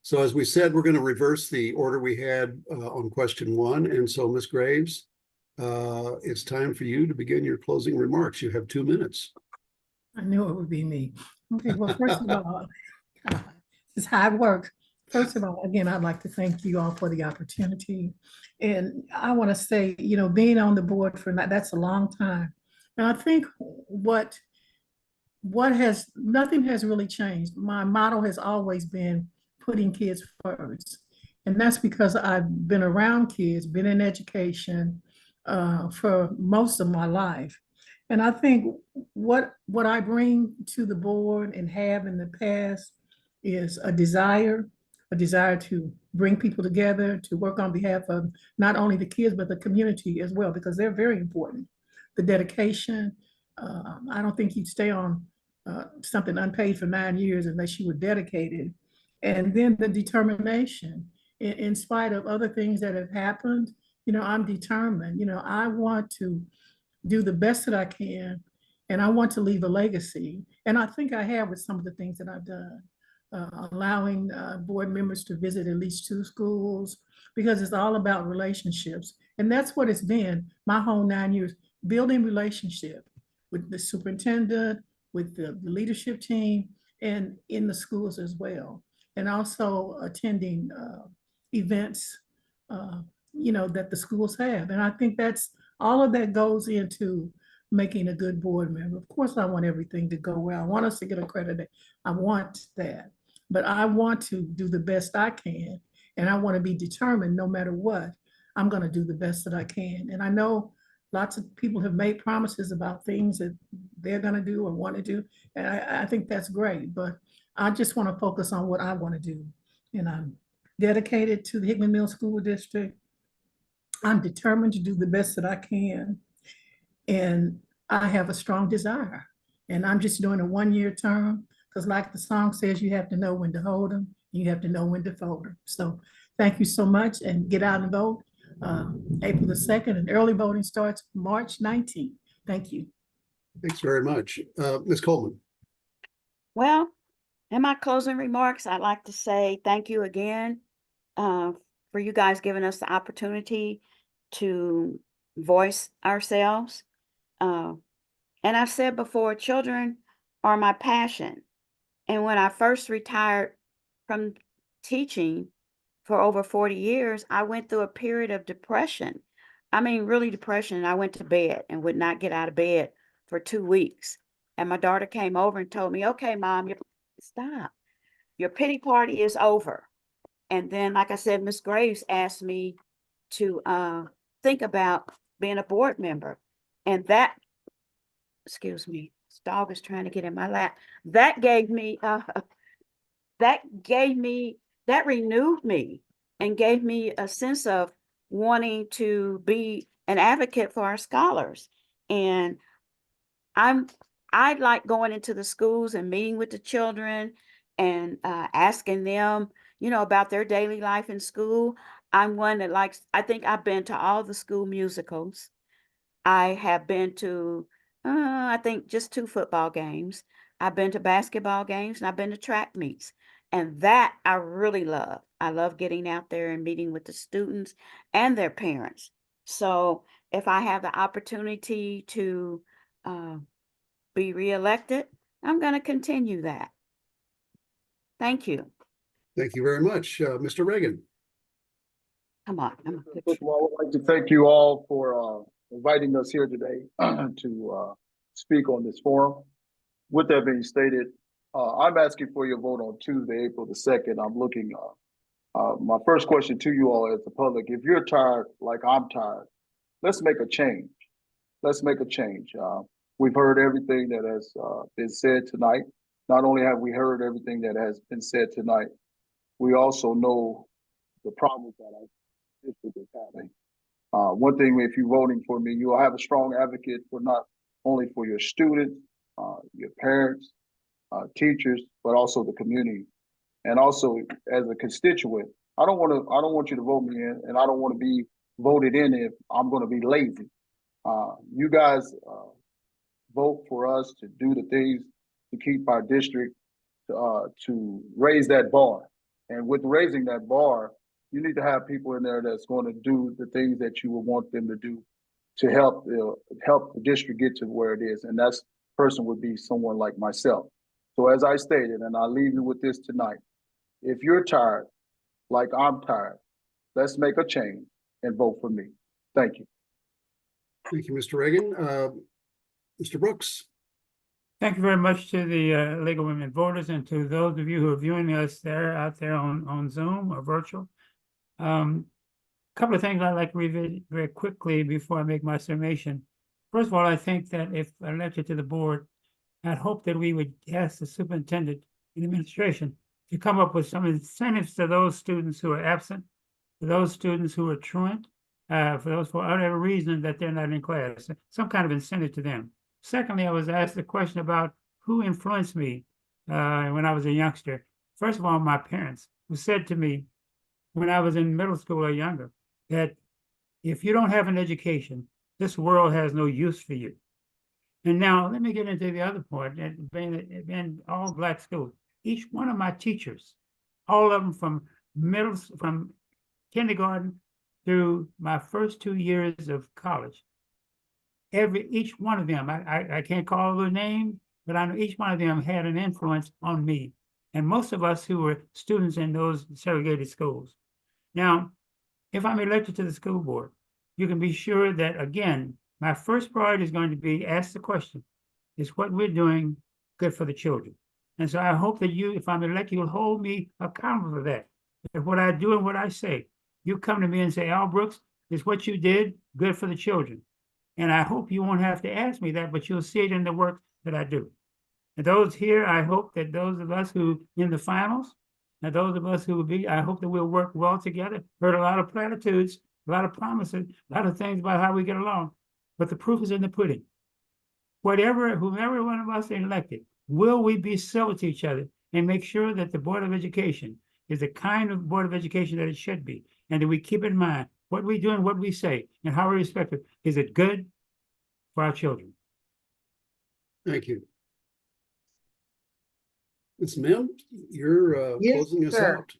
Speaker 2: So as we said, we're going to reverse the order we had on question 1. And so, Ms. Graves, it's time for you to begin your closing remarks. You have 2 minutes.
Speaker 7: I knew it would be me. Okay, well, first of all, it's hard work. First of all, again, I'd like to thank you all for the opportunity. And I want to say, you know, being on the board for that's a long time. And I think nothing has really changed. My motto has always been putting kids first. And that's because I've been around kids, been in education for most of my life. And I think what I bring to the board and have in the past is a desire to bring people together, to work on behalf of not only the kids, but the community as well, because they're very important. The dedication, I don't think you'd stay on something unpaid for 9 years unless you were dedicated. And then the determination, in spite of other things that have happened, you know, I'm determined. You know, I want to do the best that I can, and I want to leave a legacy. And I think I have with some of the things that I've done, allowing board members to visit at least 2 schools, because it's all about relationships. And that's what it's been my whole 9 years, building relationship with the superintendent, with the leadership team, and in the schools as well. And also attending events, you know, that the schools have. And I think that's all of that goes into making a good board member. Of course, I want everything to go well. I want us to get accredited. I want that. But I want to do the best I can. And I want to be determined no matter what, I'm going to do the best that I can. And I know lots of people have made promises about things that they're going to do or want to do. And I think that's great. But I just want to focus on what I want to do. And I'm dedicated to the Hickman Middle School District. I'm determined to do the best that I can. And I have a strong desire. And I'm just doing a 1-year term because, like the song says, you have to know when to hold them, and you have to know when to fold them. So thank you so much, and get out and vote. April the 2nd, and early voting starts March 19th. Thank you.
Speaker 2: Thanks very much. Ms. Coleman.
Speaker 6: Well, in my closing remarks, I'd like to say thank you again for you guys giving us the opportunity to voice ourselves. And I've said before, children are my passion. And when I first retired from teaching for over 40 years, I went through a period of depression. I mean, really depression. I went to bed and would not get out of bed for 2 weeks. And my daughter came over and told me, okay, Mom, stop. Your pity party is over. And then, like I said, Ms. Graves asked me to think about being a board member. And that, excuse me, this dog is trying to get in my lap. That renewed me and gave me a sense of wanting to be an advocate for our scholars. And I like going into the schools and meeting with the children and asking them, you know, about their daily life in school. I'm one that likes, I think I've been to all the school musicals. I have been to, I think just 2 football games. I've been to basketball games, and I've been to track meets. And that I really love. I love getting out there and meeting with the students and their parents. So if I have the opportunity to be reelected, I'm going to continue that. Thank you.
Speaker 2: Thank you very much. Mr. Reagan.
Speaker 6: Come on.
Speaker 5: First of all, I would like to thank you all for inviting us here today to speak on this forum. With that being stated, I'm asking for your vote on Tuesday, April the 2nd. I'm looking, my first question to you all as the public, if you're tired like I'm tired, let's make a change. Let's make a change. We've heard everything that has been said tonight. Not only have we heard everything that has been said tonight, we also know the problems that our district is having. One thing, if you're voting for me, you'll have a strong advocate for not only for your students, your parents, teachers, but also the community. And also as a constituent, I don't want you to vote me in, and I don't want to be voted in if I'm going to be lazy. You guys vote for us to do the things to keep our district, to raise that bar. And with raising that bar, you need to have people in there that's going to do the things that you would want them to do to help the district get to where it is. And that person would be someone like myself. So as I stated, and I'll leave you with this tonight, if you're tired, like I'm tired, let's make a change and vote for me. Thank you.
Speaker 2: Thank you, Mr. Reagan. Mr. Brooks.
Speaker 4: Thank you very much to the League of Women Voters and to those of you who are viewing us out there on Zoom or virtual. Couple of things I'd like to revisit very quickly before I make my summation. First of all, I think that if elected to the board, I'd hope that we would ask the superintendent and administration to come up with some incentives to those students who are absent, for those students who are truant, for those for whatever reason that they're not in class, some kind of incentive to them. Secondly, I was asked a question about who influenced me when I was a youngster. First of all, my parents, who said to me when I was in middle school or younger, that if you don't have an education, this world has no use for you. And now let me get into the other point, and being all Black schools. Each one of my teachers, all of them from kindergarten through my first 2 years of college, each one of them, I can't call their name, but I know each one of them had an influence on me. And most of us who were students in those segregated schools. Now, if I'm elected to the school board, you can be sure that, again, my first priority is going to be ask the question, is what we're doing good for the children? And so I hope that you, if I'm elected, you'll hold me accountable for that. That what I do and what I say, you come to me and say, Al Brooks, is what you did good for the children? And I hope you won't have to ask me that, but you'll see it in the work that I do. And those here, I hope that those of us who in the finals, and those of us who will be, I hope that we'll work well together. Heard a lot of platitudes, a lot of promises, a lot of things about how we get along. But the proof is in the pudding. Whomever one of us is elected, will we be civil to each other and make sure that the Board of Education is the kind of Board of Education that it should be? And that we keep in mind what we do and what we say and how we respect it. Is it good for our children?
Speaker 2: Thank you. Ms. Mim, you're
Speaker 3: Yes,
Speaker 2: closing us
Speaker 3: sir.
Speaker 2: out.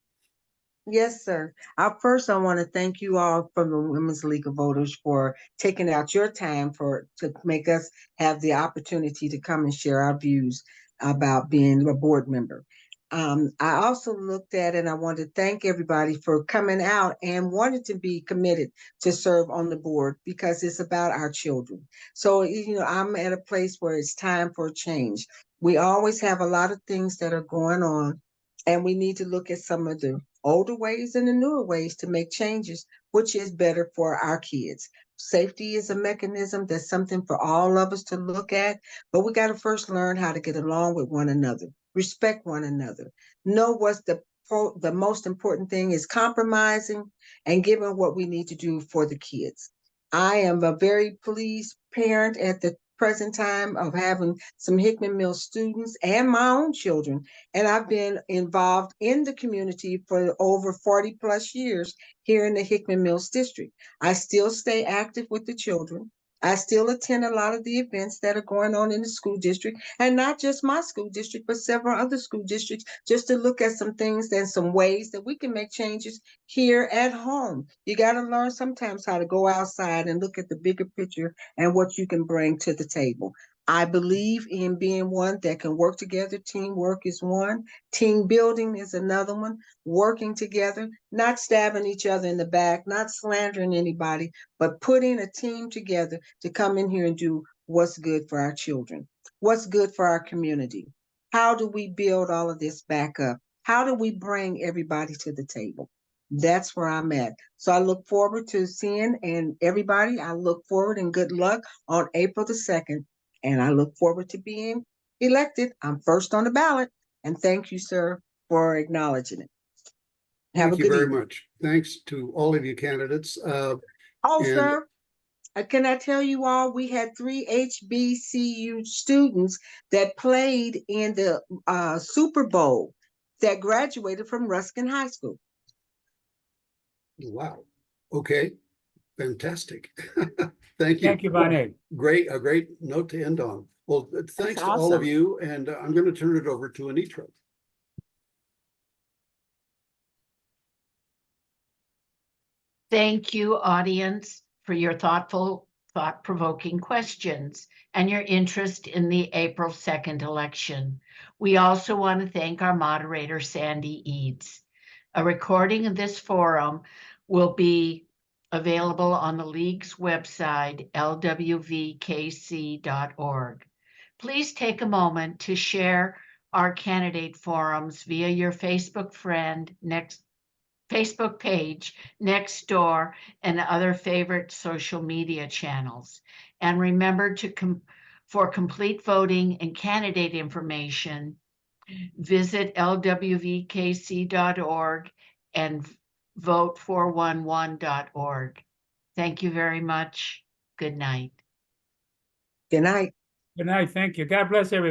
Speaker 3: Yes, sir. First, I want to thank you all from the Women's League of Voters for taking out your time to make us have the opportunity to come and share our views about being a board member. I also looked at and I want to thank everybody for coming out and wanting to be committed to serve on the board because it's about our children. So, I'm at a place where it's time for a change. We always have a lot of things that are going on, and we need to look at some of the older ways and the newer ways to make changes, which is better for our kids. Safety is a mechanism that's something for all of us to look at, but we got to first learn how to get along with one another, respect one another, know what's the most important thing is compromising and giving what we need to do for the kids. I am a very pleased parent at the present time of having some Hickman Mill students and my own children. And I've been involved in the community for over 40 plus years here in the Hickman Mills district. I still stay active with the children. I still attend a lot of the events that are going on in the school district, and not just my school district, but several other school districts, just to look at some things and some ways that we can make changes here at home. You got to learn sometimes how to go outside and look at the bigger picture and what you can bring to the table. I believe in being one that can work together. Teamwork is one. Team building is another one. Working together, not stabbing each other in the back, not slandering anybody, but putting a team together to come in here and do what's good for our children, what's good for our community. How do we build all of this back up? How do we bring everybody to the table? That's where I'm at. So I look forward to seeing and everybody, I look forward and good luck on April the 2nd. And I look forward to being elected. I'm first on the ballot. And thank you, sir, for acknowledging it. Have
Speaker 2: Thank
Speaker 3: a
Speaker 2: you
Speaker 3: good
Speaker 2: very
Speaker 3: evening.
Speaker 2: much. Thanks to all of you candidates.
Speaker 3: Oh,
Speaker 2: and-
Speaker 3: sir, can I tell you all, we had 3 HBCU students that played in the Super Bowl that graduated from Ruskin High School.
Speaker 2: Wow. Okay. Fantastic. Thank you.
Speaker 4: Thank you, Bonnie.
Speaker 2: A great note to end on. Well, thanks to all of
Speaker 6: awesome.
Speaker 2: you, and I'm going to turn it over to Anitra.
Speaker 1: Thank you, audience, for your thoughtful, thought-provoking questions and your interest in the April 2nd election. We also want to thank our moderator, Sandy Eads. A recording of this forum will be available on the League's website, lwvkc.org. Please take a moment to share our candidate forums via your Facebook page, Nextdoor, and other favorite social media channels. And remember for complete voting and candidate information, visit lwvkc.org and vote411.org. Thank you very much. Good night.
Speaker 3: Good night.
Speaker 4: Good night. Thank you. God bless everybody.